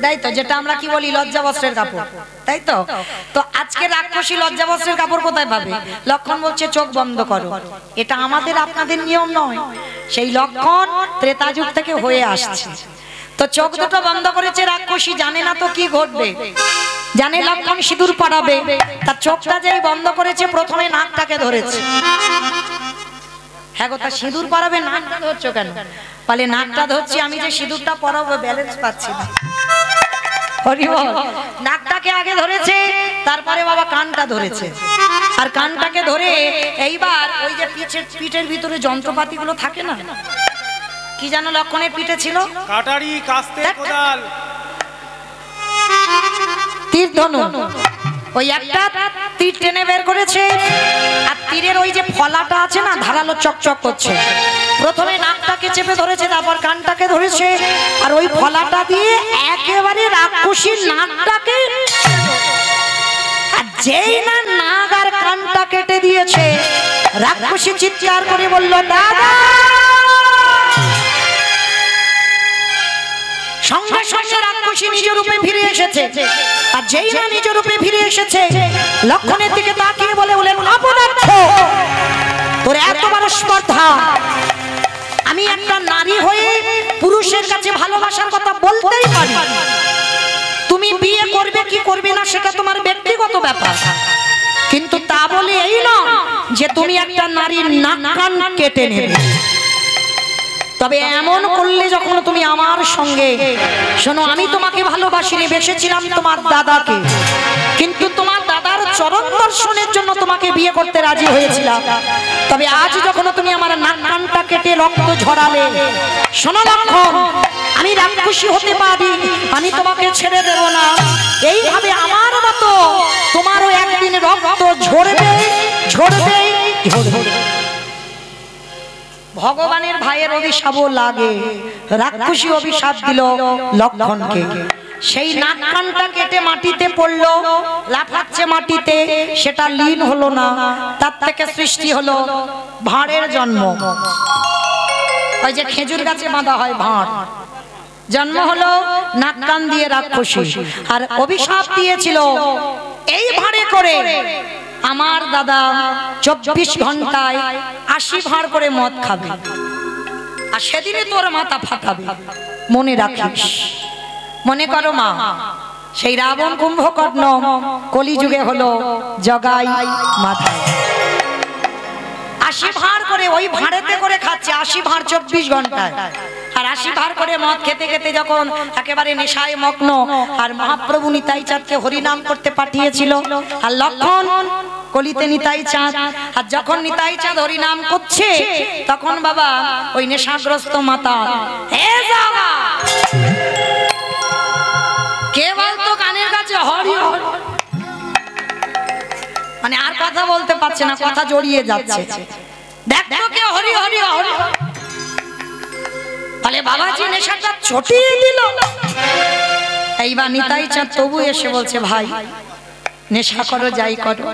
তাই তো, যেটা আমরা কি বলি লজ্জা বস্ত্রের কাপড়, তাই তো। তো আজকে রাক্ষসী লজ্জা বস্ত্রের কাপড় কোথায় পাবে? লক্ষণ বলছে, চোখ বন্ধ করো। এটা আমাদের আপনাদের নিয়ম নয়, সেই লক্ষণ ত্রেতা যুগ থেকে হয়ে আসছে। তো চোখ দুটো বন্ধ করেছে রাক্ষসী, জানে না তো কি ঘটবে, জানে লক্ষণ সিঁদুর পরাবে। তার চোখটা যেই বন্ধ করেছে, প্রথমে নাকটাকে ধরেছে। হ্যাঁ গো, তা সিঁদুর পরাবে, নাকটা ধরছো কেন? বলে, নাকটা ধরছি, আমি যে সিঁদুরটা পরাবো ব্যালেন্স পাচ্ছি না। নাকটাকে আগে ধরেছে, তারপরে বাবা কানটা ধরেছে। আর কানটাকে ধরে এইবার ওই যে পিঠের ভিতরে যন্ত্রপাতি গুলো থাকে না, কি জানো লক্ষণের পিঠে ছিল? কাটারি, কাস্তে, কোদাল, তীর ধনুক। ওই একটা তীর টেনে বের করেছে, আর তীরের ওই যে ফলাটা আছে না, ধারালো চকচক করছে, প্রথমে নাকটাকে চেপে ধরেছে, তারপর কানটাকে ধরেছে, আর ওই ফলাটা দিয়ে একেবারে রাক্ষসীর নাকটাকে, আর যেই না নাক আর কানটা কেটে দিয়েছে, রাক্ষসী চিৎকার করে বলল, দাদা। সঙ্গে সঙ্গে রাক্ষসী নিজ রূপে ফিরে এসেছে, আর যেই না নিজ রূপে ফিরে এসেছে, লক্ষণের দিকে তাকিয়ে বলে বলেন, অপদার্থ, তোর এত বড় স্পর্ধা, আমি একটা নারী হয়ে পুরুষের কাছে ভালোবাসার কথা বলতেই পারি, তুমি বিয়ে করবে কি করবে না সেটা তোমার ব্যক্তিগত ব্যাপার, কিন্তু তা বলে এই না যে তুমি একটা নারীর নাক কান কেটে নেবে। তবে এমন করলে যখন তুমি আমার সঙ্গে, শোনো, আমি তোমাকে ভালোবাসিনি, বেসেছিলাম তোমার দাদাকে, কিন্তু তোমার দাদার চরণ দর্শনের জন্য তোমাকে বিয়ে করতে রাজি হয়েছিলাম, তবে আজ যখন তুমি আমার নাক কানটা কেটে রক্ত ঝরালে, শোনো লক্ষণ, আমি রাক্ষসী হতে পারি, আমি তোমাকে ছেড়ে দেব না, এইভাবে আমার মতো তোমারও একদিন রক্ত ঝরবে ঝরবে ঝরবে। ভগবানের ভাইয়ের অভিশাপও লাগে, রাক্ষসী অভিশাপ দিল লক্ষণকে, সেই নাক কানটা কেটে মাটিতে পড়লো, লাফাচ্ছে মাটিতে, সেটা লীন হলো না, তার থেকে সৃষ্টি হলো ভাঁড়ের জন্ম। ওই যে খেজুর গাছে বাঁধা হয় ভাঁড়, জন্ম হলো নাক কান দিয়ে রাক্ষসী, আর অভিশাপ দিয়েছিল এই ভাঁড়ে করে আমার দাদা 24 ঘন্টায় 80 ভাঁড় করে মদ খাবে, আর সেদিনে তোর মাথা ফাটাবে, মনে রাখিস। মনে করো মা, সেই রাবণ কুম্ভকর্ণ কলিযুগে হলো জগাই মাথায়, 80 ভাঁড় করে ওই ভাঁড়েতে করে খাচ্ছে, 80 ভাঁড় 24 ঘন্টায়, আর 80 ভাঁড় করে মদ খেতে খেতে যখন একেবারে নেশায় মগ্ন, আর মহাপ্রভু নিতাই চাঁদকে হরিনাম করতে পাঠিয়েছিল, আর লক্ষণ কলিতে নিতাই চাঁদ, আর যখন নিতাই চাঁদ হরিনাম করছে, তখন বাবা ওই নেশাগ্রস্ত মাতা, হে বাবা, কে বলতো কানের কাছে হরি হরি, মানে আর কথা বলতে পারছে না, কথা জড়িয়ে যাচ্ছে, দেখো কে হরি হরি হরি, তাহলে বাবাজি নেশাটা ছটিয়ে দিল। এইবার নিতাই চাঁদ তবু এসে বলছে, ভাই নেশা করো যাই করো,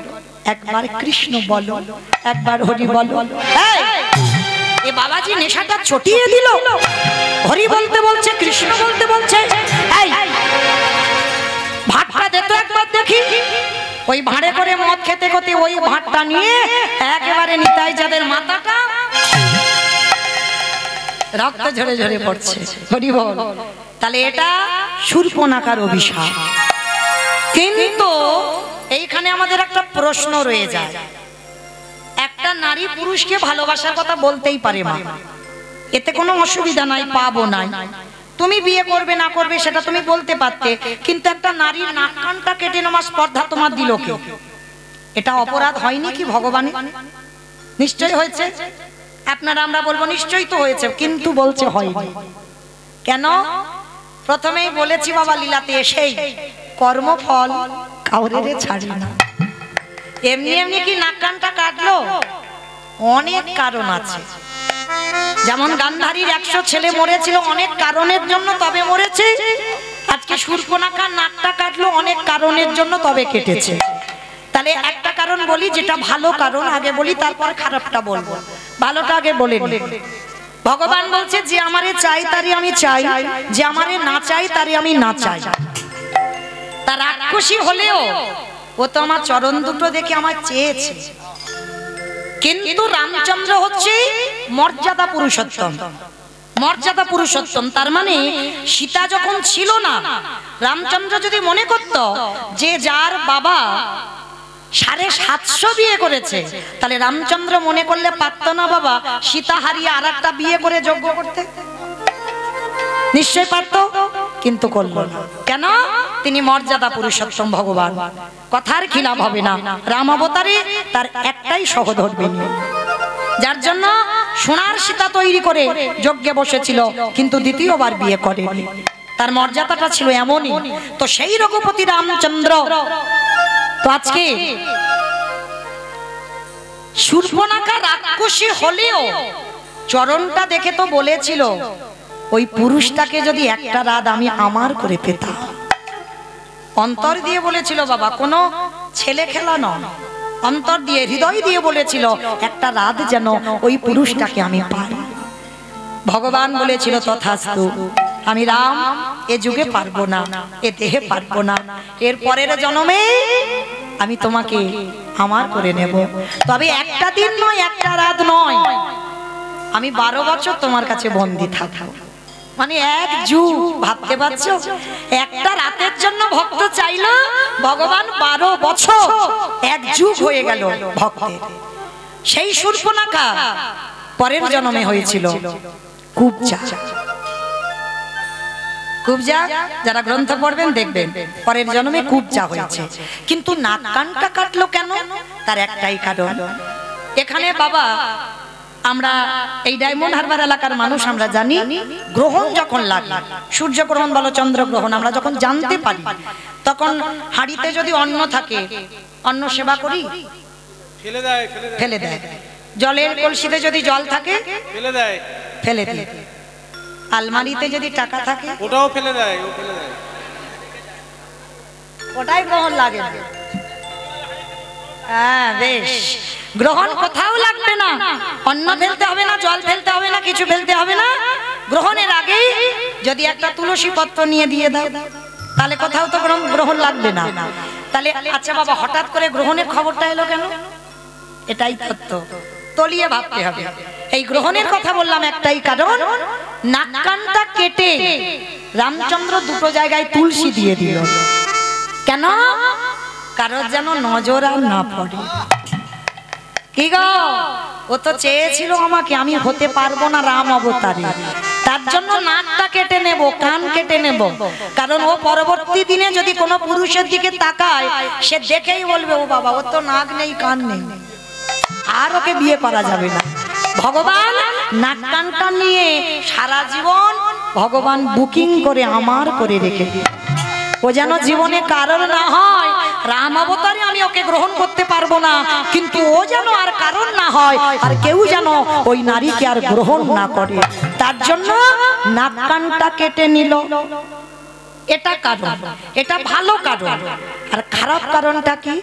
একবার কৃষ্ণ বলো, একবার হরি বলো। এই বাবাজি নেশাটা ছটিয়ে দিল, হরি বলতে বলছে, কৃষ্ণ বলতে বলছে, এই ভাতটা দে তো একবার দেখি। ওই ভাঁড়ে করে মদ খেতে খেতে ওই ভাতটা নিয়ে একেবারে নিতাই চাঁদের মাথাটা রক্ত ঝরে ঝরে পড়ছে, হরি বল। তাহলে এটা শূর্পণখার অভিশাপ। কিন্তু এইখানে আমাদের একটা প্রশ্ন রয়ে যায়, একটা নারী পুরুষকে ভালোবাসার কথা বলতেই পারে মা, এতে কোনো অসুবিধা নাই, পাবো নাই, তুমি বিয়ে করবে না করবে সেটা তুমি বলতে পারতে, কিন্তু একটা নারীর নাক কানটা কেটে নেওয়ার স্পর্ধা তোমার দিল কে? এটা অপরাধ হয়নি কি ভগবানের? নিশ্চয় হয়েছে। আপনারা আমরা বলবো নিশ্চয়ই তো হয়েছে, কিন্তু বলছে হয়নি কেন? প্রথমেই বলেছি বাবা লীলাতে এসেই, কর্মফল কাউরে ছাড়ি না। এমনি এমনি কি নাক কানটা কাটলো? অনেক কারণ আছে। যেমন গান্ধারীর 100 ছেলে মরেছিল অনেক কারণের জন্য, তবে মরেছে। আজকে শূর্পণখার নাকটা কাটলো অনেক কারণের জন্য, তবে কেটেছে। তাহলে একটা কারণ বলি, যেটা ভালো কারণ আগে বলি, তারপর খারাপটা বলবো। ভালোটা আগে বলে নি। ভগবান বলছে যে আমারে চাই তারই আমি চাই, যে আমারে না চাই তারই আমি না চাই। তার রাক্ষসী হলেও ও তো আমার চরণ দুটো দেখে আমার চেয়েছে, কিন্তু রামচন্দ্র হচ্ছে মর্যাদা পুরুষোত্তম। মর্যাদা পুরুষোত্তম তার মানে সীতা যখন ছিল না, রামচন্দ্র যদি মনে করত যে যার বাবা 750 বিয়ে করেছে, তাহলে রামচন্দ্র মনে করলে পারত না বাবা সীতা হারিয়ে আরেকটা বিয়ে করে যজ্ঞ করতে? নিশ্চয় পারত, কিন্তু করল না। কেন? তিনি মর্যাদা পুরুষোত্তম ভগবান, কথার খিলাফ হবে না। রাম অবতারে তার একটাই সহধর্মিনী, যার জন্য সোনার সীতা তৈরি করে যজ্ঞে বসেছিল, কিন্তু দ্বিতীয়বার বিয়ে করেনি। তার মর্যাদাটা ছিল এমনই। তো সেই রঘুপতি রামচন্দ্র তো আজকে শূর্পণখা রাক্ষসী হলেও চরণটা দেখে তো বলেছিল ওই পুরুষটাকে যদি একটা রাত আমি আমার করে পেতাম। অন্তর দিয়ে বলেছিল বাবা, কোনো ছেলে খেলা নয়, অন্তর দিয়ে হৃদয় দিয়ে বলেছিল একটা রাত যেন ওই পুরুষটাকে আমি পাই। ভগবান বলেছিল তথাস্তু, আমি রাম এ যুগে পারবো না, এ দেহে পারবো না, এর পরের জন্মে আমি তোমাকে আমার করে নেব। তবে একটা দিন নয়, একটা রাত নয়, আমি 12 বছর তোমার কাছে বন্দী থাকবো। মানে এক যুগ, ভাবতে পারছো? একটা রাতের জন্য ভক্ত চাইলো, ভগবান 12 বছর, এক যুগ হয়ে গেল ভক্তের। সেই শূর্পণখা পরের জন্মে হয়েছিল কুব্জা। কুব্জা যারা গ্রন্থ পড়বেন দেখবেন পরের জন্মে কুব্জা হয়েছে। কিন্তু নাক কানটা কাটলো কেন? তার একটাই কারণ। এখানে বাবা আমরা এই ডায়মন্ড হারবার এলাকার মানুষ আমরা জানি, গ্রহণ যখন লাগে, সূর্যগ্রহণ বলো চন্দ্রগ্রহণ, আমরা যখন জানতে পারি তখন হাঁড়িতে যদি অন্ন থাকে, অন্ন সেবা করি, ফেলে দেয়। জলের কলসিতে যদি জল থাকে ফেলে দেয়। আলমারিতে যদি টাকা থাকে ওটাও ফেলে দেয়। ওটাই গ্রহণ লাগে। হ্যাঁ বেশ, গ্রহণ কোথাও লাগবে না, অন্ন ফেলতে হবে না, জল ফেলতে হবে না, কিছু ফেলতে হবে না। গ্রহণের আগে যদি একটা তুলসী পত্র নিয়ে দিয়ে দাও তাহলে কোথাও তো গ্রহণ লাগবে না। তাহলে আচ্ছা বাবা, হঠাৎ করে গ্রহণের খবরটা এলো কেন? এটাই তত্ত্ব, তলিয়ে ভাবতে হবে। এই গ্রহণের কথা বললাম একটাই কারণ, নাক কানটা কেটে রামচন্দ্র দুটো জায়গায় তুলসী দিয়ে দিল। কেন? কারোর যেন নজর আর না পড়ে। কি গো, ও তো চেয়েছিল আমাকে, আমি হতে পারবো না রাম অবতারে, তার জন্য নাকটা কেটে নেব, কান কেটে নেব। কারণ ও পরবর্তী দিনে যদি কোনো পুরুষের দিকে তাকায়, সে দেখেই বলবে ও বাবা, ও তো নাক নেই কান নেই, আর ওকে বিয়ে করা যাবে না। ভগবান নাক কানটা নিয়ে সারা জীবন ভগবান বুকিং করে আমার করে রেখে দিয়ে, ও যেন জীবনে কারণ না হয়। রাম অবতারে আমি ওকে গ্রহণ করতে পারবো না, কিন্তু ও যেন আর কারণ না হয়, আর কেউ যেন ওই নারীকে আর গ্রহণ না করে, তার জন্য নাক কানটা কেটে নিল। এটা কারণ, এটা ভালো কারণ। আর খারাপ কারণটা কি?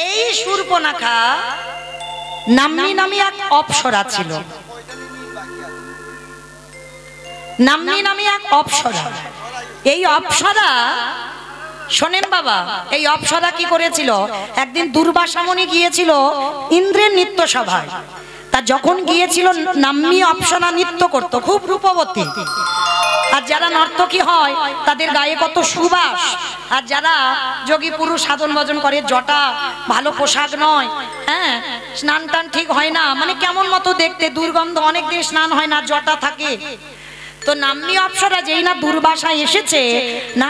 এই শূর্পণখা নাম্নী এক অপ্সরা ছিল। নাম্নী এক অপ্সরা। এই অপ্সরা, শোনেন বাবা, এই অপ্সরা কি করেছিল? একদিন দুর্বাসা মুনি গিয়েছিল ইন্দ্রের নৃত্য সভায়। তা যখন গিয়েছিল, নাম্নী অপ্সরা নৃত্য করত, খুব রূপবতী। আর যারা নর্তকী হয় তাদের গায়ে কত সুবাস। আর যারা যোগী পুরুষ সাধন ভজন করে, জটা ভালো পোশাক নয়, হ্যাঁ, স্নান টান ঠিক হয় না, মানে কেমন মতো দেখতে, দুর্গন্ধ, অনেকদিন স্নান হয় না, জটা থাকে। তো নাম্নী অপ্সরা যেই না দুর্বাসায় এসেছে, না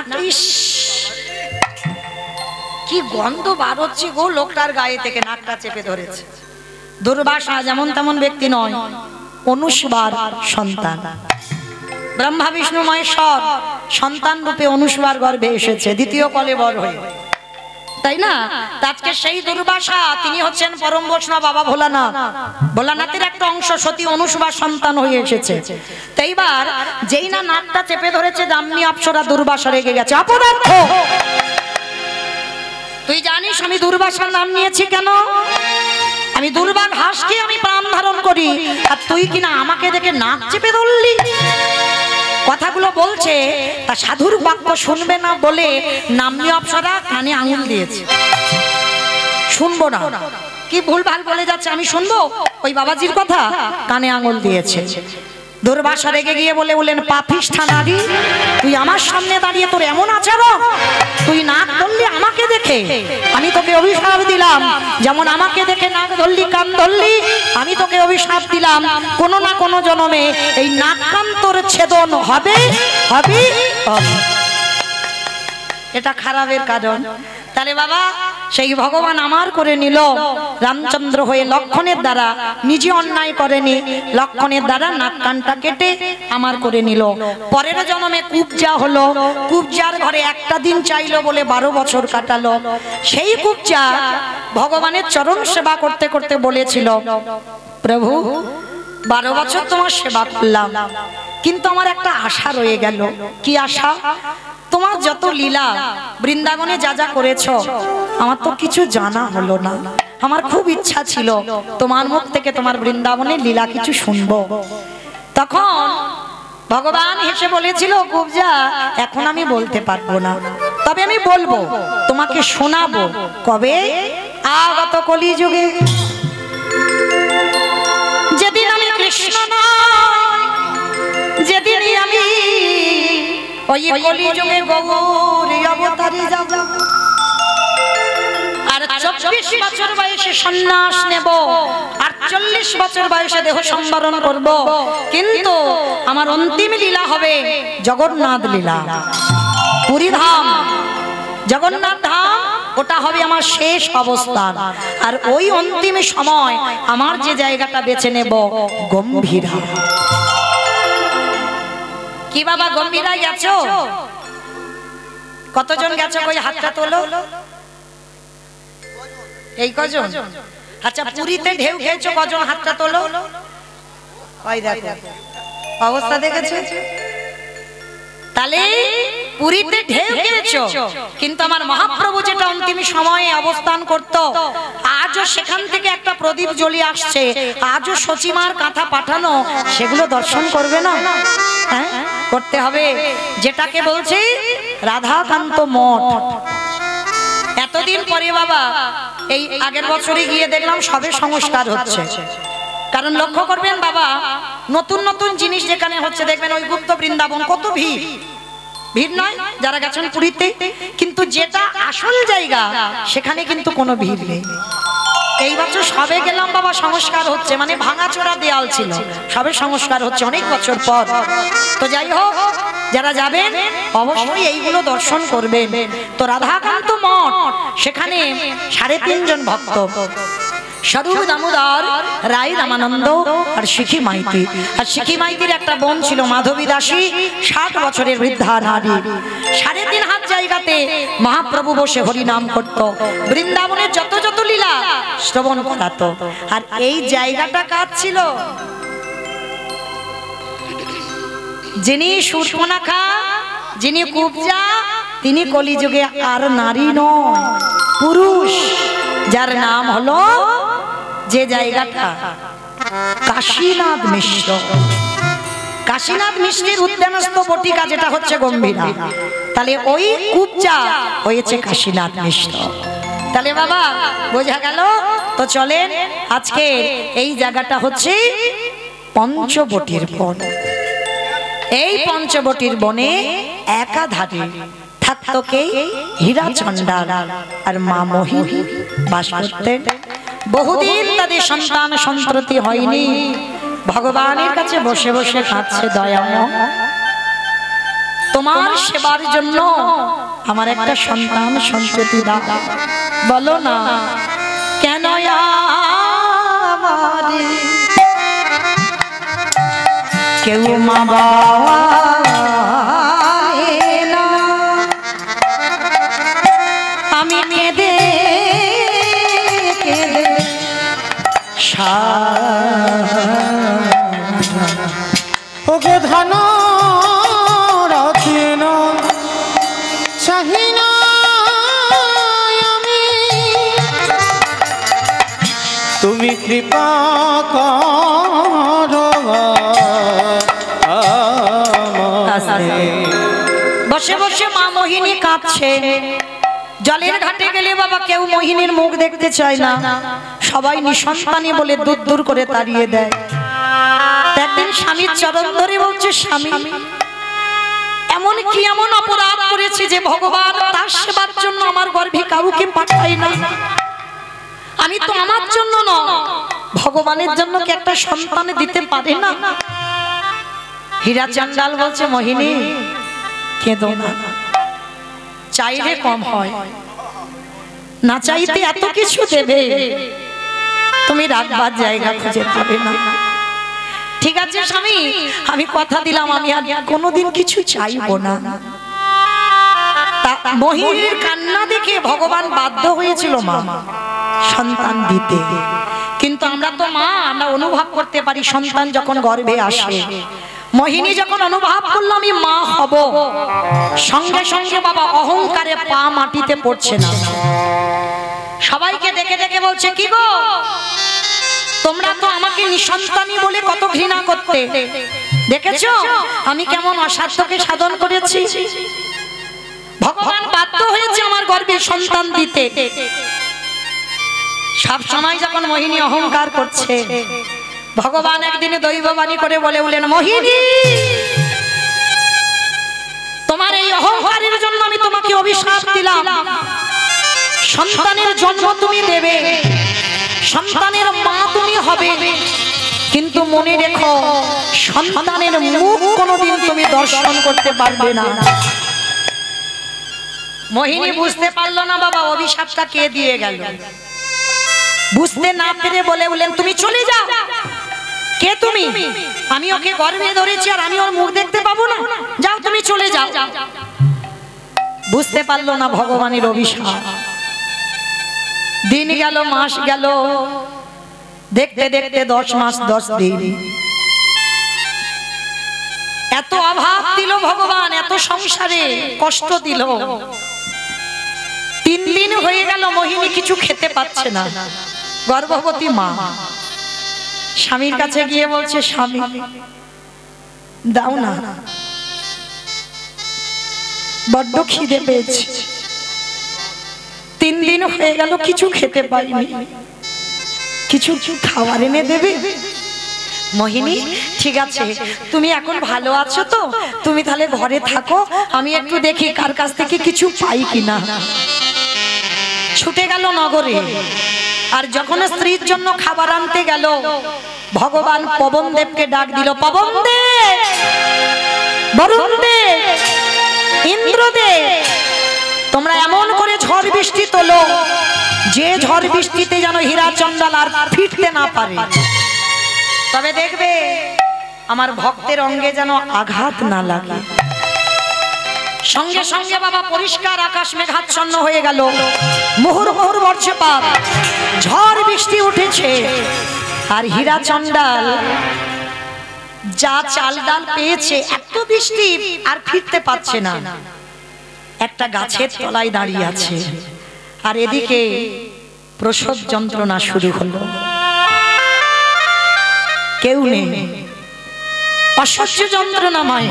কি গন্ধ বার হচ্ছে গো লোকটার গায়ে থেকে, নাকটা চেপে ধরেছে। দুর্বাসা যেমন তেমন ব্যক্তি নয়, অনুসবার সন্তান। ব্রহ্মা বিষ্ণু মহেশ্বর সন্তান রূপে অনুসবার গর্ভে এসেছে, দ্বিতীয় কলেবর হয়ে, তাই না? আজকে সেই দুর্বাসা তিনি হচ্ছেন পরম বৈষ্ণব বাবা ভোলানাথ। ভোলানাথের একটা অংশ, সতী অনুসবার সন্তান হয়ে এসেছে। তো এইবার যেই না নাকটা চেপে ধরেছে, নাম্নী অপ্সরা দুর্বাসা রেগে গেছে। অপদার্থ, তুই জানিস আমি দুর্বাসার নাম নিয়েছি কেন? আমি দুর্বার হাসকে আমি প্রাণ ধারণ করি, আর তুই কিনা আমাকে দেখে নাক চেপে ধরলি। কথাগুলো বলছে, তা সাধুর বাক্য শুনবে না বলে নাম্নী অপ্সরা কানে আঙুল দিয়েছে, শুনবো না। কি ভুলভাল বলে যাচ্ছে, আমি শুনবো ওই বাবাজির কথা? কানে আঙুল দিয়েছে। দুর্বাসা রেগে গিয়ে বললেন, পাপিষ্ঠা নারী, তুই আমার সামনে দাঁড়িয়ে তোর এমন আচরণ, তুই নাক ধরলি আমাকে দেখে, আমি তোকে অভিশাপ দিলাম, যেমন আমাকে দেখে নাক ধরলি, কান ধরলি, আমি তোকে অভিশাপ দিলাম, কোনো না কোনো জন্মে এই নাক কান তোর ছেদন হবে হবে। এটা খারাপের কারণ। তাহলে বাবা সেই ভগবান আমার করে নিল, রামচন্দ্র হয়ে লক্ষণের দ্বারা, নিজে অন্যায় করেনি, লক্ষণের দ্বারা নাক কানটা কেটে আমার করে নিল। পরের জন্মে কুবজা হলো, কুবজার ঘরে একটা দিন চাইলো বলে 12 বছর কাটালো। সেই কুবজা ভগবানের চরণ সেবা করতে করতে বলেছিল, প্রভু 12 বছর তোমার সেবা করলাম, কিন্তু আমার একটা আশা রয়ে গেল। কি আশা? তোমার যত লীলা বৃন্দাবনে যা যা করেছো আমার তো কিছু জানা হলো না। আমার খুব ইচ্ছা ছিল তোমার মুখ থেকে তোমার বৃন্দাবনের লীলা কিছু শুনবো। তখন ভগবান হেসে বলেছিল, কুবজা এখন আমি বলতে পারবো না, তবে আমি বলবো, তোমাকে শোনাবো। কবে? আগত কলিযুগে, যেদিন আমি কৃষ্ণ নয়, যেদিনই আমি ওই কলিযুগে গৌরী অবতারে যাব, আর 24 বছর বয়সে সন্ন্যাস নেব, 48 বছর বয়সে দেহ সম্বরণ করব, কিন্তু আমার অন্তিম লীলা হবে জগন্নাথ লীলা। পুরী ধাম, জগন্নাথ ধাম, ওটা হবে আমার শেষ অবস্থান। আর ওই অন্তিম সময় আমার যে জায়গাটা বেছে নেব গম্ভীরা। কি বাবা গম্ভীরা গেছো? কতজন গেছো? ওই হাতটা তোলো। এই কজন? আচ্ছা, পুরীতে ঢেউ খেয়েছো কজন? হাতটা তোলো। ওই দেখো অবস্থা দেখেছো? তাহলে পুরীতে ঢেউ খেয়েছো, কিন্তু আমার মহাপ্রভু যেটা অন্তিম সময়ে অবস্থান করত, আজও সেখান থেকে একটা প্রদীপ জ্বলিয়ে আসছে, আজও সচিমার কাঁথা পাঠানো, সেগুলো দর্শন করবে না? হ্যাঁ, করতে হবে। যেটাকে বলছি রাধাকান্ত মঠ। এতদিন পরে বাবা, এই আগের বছরে গিয়ে দেখলাম সবে সংস্কার হচ্ছে। কারণ লক্ষ্য করবেন বাবা, নতুন নতুন জিনিস যেখানে হচ্ছে দেখবেন, ওই গুপ্ত বৃন্দাবন কত ভিড়, ভিড় নয় যারা গেছেন পুরীতে, কিন্তু যেটা আসল জায়গা সেখানে কিন্তু কোনো ভিড় নেই। এই বছর সবে গেলাম বাবা, সংস্কার হচ্ছে, মানে ভাঙাচোরা দেয়াল ছিল, সবে সংস্কার হচ্ছে অনেক বছর পর। তো যাই হোক, যারা যাবেন অবশ্যই এইগুলো দর্শন করবেন। তো রাধাকান্ত মঠ, সেখানে 3.5 জন ভক্ত, স্বরূপ দামোদর, রায় রামানন্দ আর শিখি মাইতি। আর শিখি মাইতির একটা বোন ছিল মাধবী দাসী, 60 বছরের বৃদ্ধা নারী। 3.5 হাত জায়গাতে মহাপ্রভু বসে হরি নাম করত, বৃন্দাবনের যত যত লীলা শ্রবণ করাতো। আর এই জায়গাটা কার ছিল? যিনি সুর্পণখা, যিনি কুবজা, তিনি কলিযুগে আর নারী নয়, পুরুষ, যার নাম হলো, যে জায়গাটা কাশীনাথ মিশ্র। কাশীনাথ মিশ্রের উদ্যানস্থ বটিকা যেটা হচ্ছে গম্ভীরা, তাহলে ওই কুবজা হয়েছে কাশীনাথ মিশ্র। তাহলে বাবা বোঝা গেল। তো চলেন, আজকে এই জায়গাটা হচ্ছে পঞ্চবটির বন। এই পঞ্চবটির বনে একাধারে থাকতো কে? হীরা চণ্ডাল আর মা মোহিনী বাস করতেন। বহুদিন তাদের সন্তান সন্ততি হয়নি। ভগবানের কাছে বসে বসে কাঁদছে, দয়াময় তোমার সেবার জন্য আমার একটা সন্তান সন্ততি দাও। বলো না কেন আমারে কেউ মা বাবা না, আমি কেঁদে কেঁদে ওগো ধন রত্ন চাহি না আমি, তুমি কৃপা করো আমারে। বসে বসে মা মোহিনী কাঁদছে। জলের ঘাটে গেলে বাবা কেউ মোহিনীর মুখ দেখতে চায় না, সবাই নিঃসন্তানী বলে দূর দূর করে তাড়িয়ে দেয়। একদিন স্বামীর চরণ ধরে বলছে, স্বামী এমন কি এমন অপরাধ করেছে যে ভগবান তার সেবার জন্য আমার গর্ভে কাউকে পাঠায় না? আমি তো আমার জন্য না, ভগবানের জন্য কি একটা সন্তান দিতে পারে না? হীরা চণ্ডাল বলছে, মোহিনী কেঁদো না, চাইলে কম হয়, না চাইতে এত কিছু দেবে, তুমি রাখবার জায়গা খুঁজে পাবে না। ঠিক আছে স্বামী, আমি কথা দিলাম আমি আর কোনোদিন কিছু চাইবো না। মোহিনীর কান্না দেখে ভগবান বাধ্য হয়েছিল মা সন্তান দিতে। কিন্তু আমরা তো মা, আমরা অনুভব করতে পারি সন্তান যখন গর্ভে আসে। মোহিনী যখন অনুভব করলো আমি মা হব, সঙ্গে সঙ্গে বাবা অহংকারে পা মাটিতে পড়ছে না। সবাইকে দেখে দেখে বলছে, কি গো তোমরা তো আমাকে নিঃসন্তানী বলে কত ঘৃণা করতে, দেখেছো আমি কেমন অসাধ্যকে সাধন করেছি। ভগবান বাধ্য হয়েছে আমার গর্ভে সন্তান দিতে। সব সময় যখন মোহিনী অহংকার করছে, ভগবান একদিনে দৈববাণী করে বলে উঠলেন, মোহিনী তোমার এই অহংকারের জন্য আমি তোমাকে অভিশাপ দিলাম। সন্তানের জন্ম তুমি দেবে, সন্তানের মা তুমি হবে, কিন্তু মনে রেখো সন্তানের মুখ কোনোদিন তুমি দর্শন করতে পারবে না। মোহিনী বুঝতে পারলো না বাবা অভিশাপটা কে দিয়ে গেল। বুঝতে না পেরে বলে উঠলেন, তুমি চলে যাও। কে তুমি? আমি ওকে গর্ভে ধরেছি আর আমি ওর মুখ দেখতে পাবো না? যাও তুমি চলে যাও। বুঝতে পারলো না ভগবানের অভিশাপ। দিন গেল, মাস গেল, দেখতে দেখতে 10 মাস 10 দিন। এত অভাব দিল ভগবান, এত সংসারে কষ্ট দিল। 3 দিন হয়ে গেল মোহিনী কিছু খেতে পাচ্ছে না, গর্ভবতী মা। স্বামীর কাছে গিয়ে বলছে, স্বামী দাও না, বড্ড খিদে পেয়েছে। 3 দিন হয়ে গেল কিছু খেতে পাইনি, কিছু খাবার এনে দেবে? মোহিনী ঠিক আছে, তুমি এখন ভালো আছো তো, তুমি তাহলে ঘরে থাকো, আমি একটু দেখি কার কাছ থেকে কিছু পাই কিনা। ছুটে গেল নগরে। আর যখন স্ত্রীর জন্য খাবার আনতে গেল, ভগবান পবনদেবকে ডাক দিল, পবনদেব, বরুণদেব, ইন্দ্রদেব, তোমরা এমন করে ঝড় বৃষ্টি তোলো যে ঝড় বৃষ্টিতে যেন হীরা চন্ডাল আর ফিরতে না পারে। তবে দেখবে আমার ভক্তের অঙ্গে যেন আঘাত না লাগে। সঙ্গে সঙ্গে বাবা পরিষ্কার আকাশ মেঘাচ্ছন্ন হয়ে গেল, মুহুর মুহুর বর্ষপাত, ঝড় বৃষ্টি উঠেছে। আর হীরা চন্ডাল যা চাল ডাল পেয়েছে, এত বৃষ্টি আর ফিরতে পারছে না, একটা গাছের তলায় দাঁড়িয়ে আছে। আর এদিকে প্রসব যন্ত্রণা শুরু হলো, কেউ নেই, অসহ্য যন্ত্রণাময়।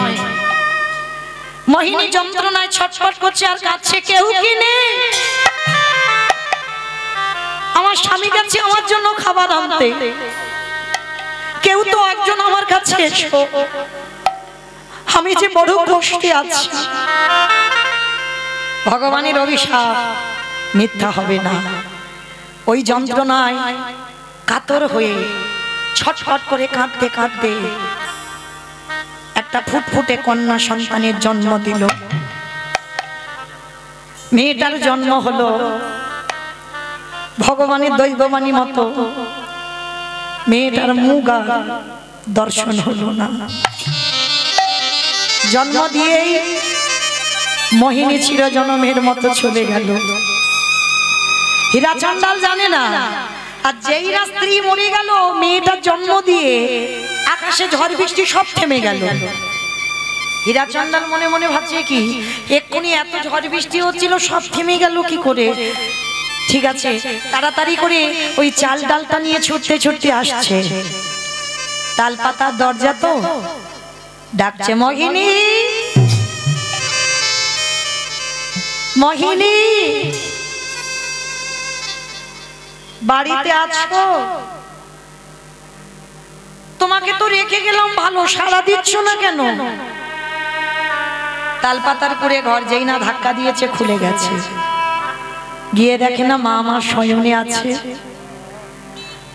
মোহিনী যন্ত্রণায় ছটফট করছে আর কাঁদছে, কেউ কি নেই? আমার স্বামী গেছে আমার জন্য খাবার আনতে, কেউ তো একজন আমার কাছে এসো, আমি যে বড় কষ্টে আছি। ভগবানের অভিশাপ মিথ্যা হবে না। ওই যন্ত্রণায় কাতর হয়ে ছটফট করে কাঁদতে কাঁদতে একটা ফুটফুটে কন্যা সন্তানের জন্ম দিল। মেয়েটার জন্ম হলো ভগবানের দৈববাণী মতো, মেয়েটার মুখ দর্শন হলো না। জন্ম দিয়েই মোহিনী চিরজনমের মতো চলে গেল। হীরা চন্ডাল জানে না। আর যেই না স্ত্রী মরে গেল, মেয়েটার জন্ম দিয়ে আকাশে ঝড় বৃষ্টি সব থেমে গেল। হীরা চন্ডাল মনে মনে ভাবছে, কি এক্ষুনি এত ঝড় বৃষ্টি হচ্ছিল, সব থেমে গেল কি করে? ঠিক আছে, তাড়াতাড়ি করে ওই চাল ডালটা নিয়ে ছুটতে ছুটতে আসছে। তাল পাতার দরজা তো, ডাকছে, মোহিনী, মোহিনী, বাড়িতে আছো? তোমাকে তো রেখে গেলাম, ভালো সাড়া দিচ্ছ না কেন? তালপাতার পুরে ঘর যেই না ধাক্কা দিয়েছে, খুলে গেছে। গিয়ে দেখে না মা আমার শয়নে আছে,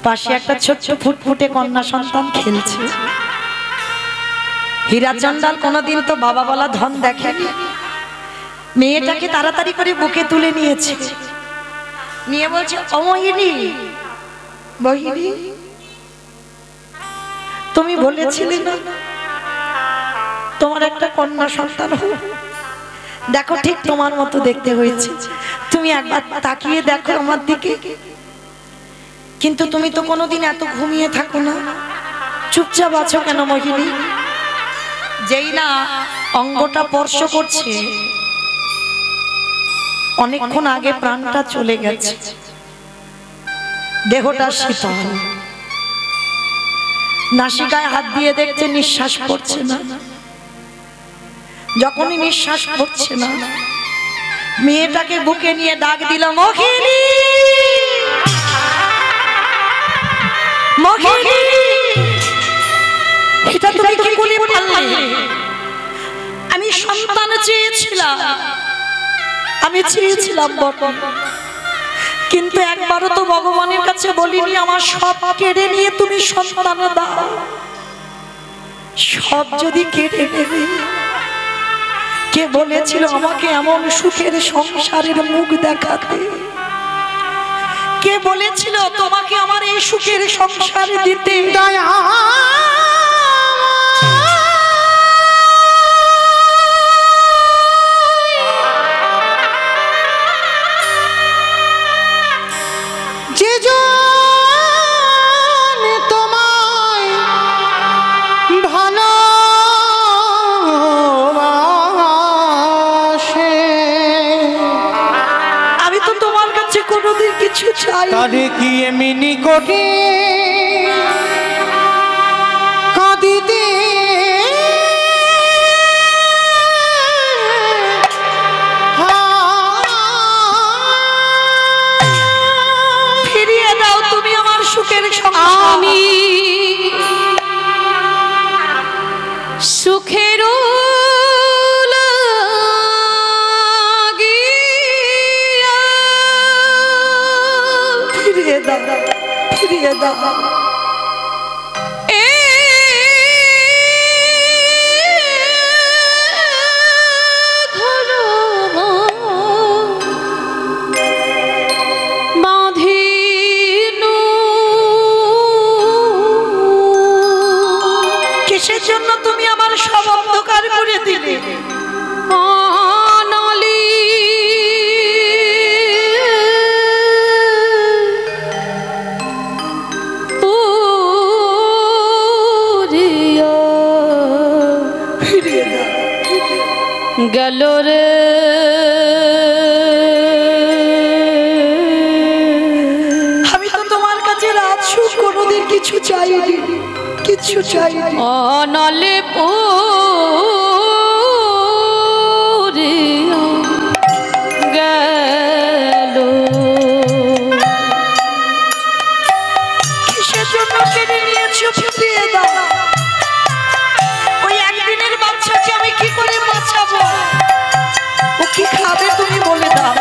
পাশে একটা ছোট্ট ফুটফুটে কন্যা সন্তান খেলছে। হীরা চন্ডাল কোনোদিন তো বাবা বলা ধন দেখেনি। মেয়েটাকে তাড়াতাড়ি করে বুকে তুলে নিয়েছে। নিয়ে বলছে ও মোহিনী, মোহিনী তুমি বলেছিলে না তোমার একটা কন্যা সন্তান হবে, দেখো ঠিক তোমার মতো দেখতে হয়েছে, তুমি একবার তাকিয়ে দেখো আমার দিকে। কিন্তু তুমি তো কোনোদিন এত ঘুমিয়ে থাকো না, চুপচাপ আছো কেন মোহিনী? যেই না অঙ্গটা স্পর্শ করছে, অনেকক্ষণ আগে প্রাণটা চলে গেছে, দেহটা শীতল, নাসিকায় হাত দিয়ে দেখছে নিঃশ্বাস পড়ছে না। যখনই নিঃশ্বাস পড়ছে না, মেয়েটাকে বুকে নিয়ে ডাক দিল মোহিনী, মোহিনী। এটা তুমি কি করে পারলে? আমি সন্তান চেয়েছিলাম, আমি চেয়েছিলাম বটে, কিন্তু একবারও তো ভগবানের কাছে বলিনি আমার সব কেড়ে নিয়ে তুমি সন্তান দাও। সব যদি কেড়ে নেবে, কে বলেছিল আমাকে এমন সুখের সংসারের মুখ দেখাতে? কে বলেছিল তোমাকে আমার এই সুখের সংসার দিতে? দয়া যে জন তোমায় ভালোবাসে, আমি তো তোমার কাছে কোনোদিন কিছু চাই, তারে কি এমনি নিকটে কাঁদিতে ফিরিয়ে দাও তুমি আমার সুখের সংসার। আমি সুখের ফিরিয়ে দাও, ফিরিয়ে দাও। কিসের জন্য তুমি আমার সব অন্ধকার করে দিলে? ফিরিয়ে দাও। গেল রে আমি তো তোমার কাছে রাত সুখ কোনোদিন কিছু চাইনি, কিছু চাইনি। অনলে পুরিয়া গেল। কিসের জন্য কেড়ে নিয়েছো? ফিরিয়ে দাও। ওই একদিনের বাচ্চাকে আমি কি করে বাঁচাবো? ও কি খাবে তুমি বলে দাও।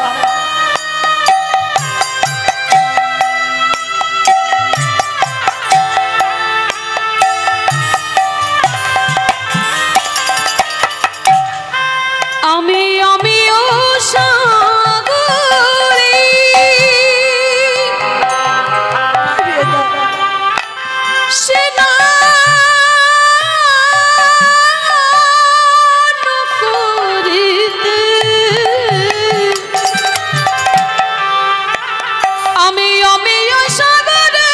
আমিও সাগরে ফিরিয়ে দাও। স্নান করিতে আমিও সাগরে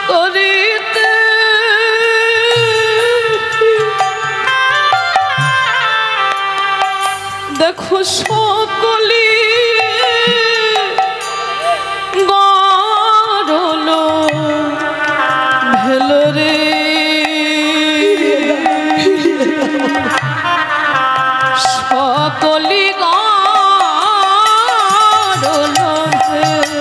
করিতে দেখো সকলি গড়ল ভেল রে সকলি গড়ল ভেল।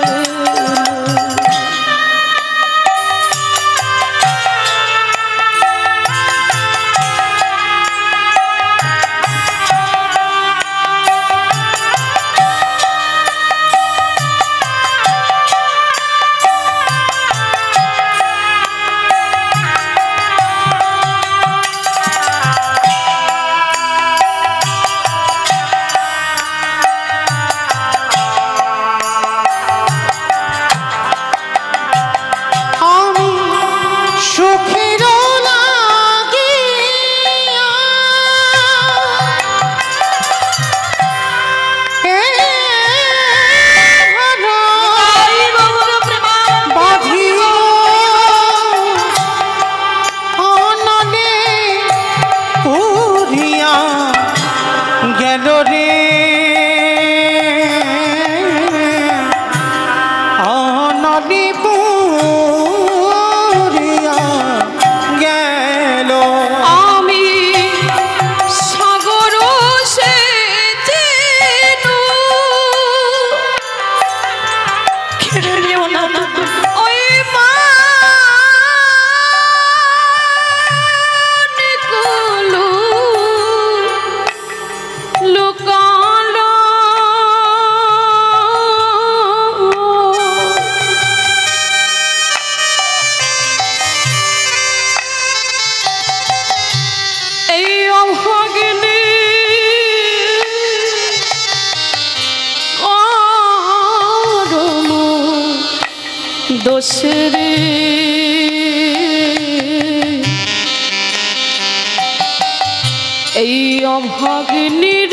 ছেড়ে নিও না ওই মা নিকুলু লুকালো এই অভাগিনী দোষরে এই অভাগিনীর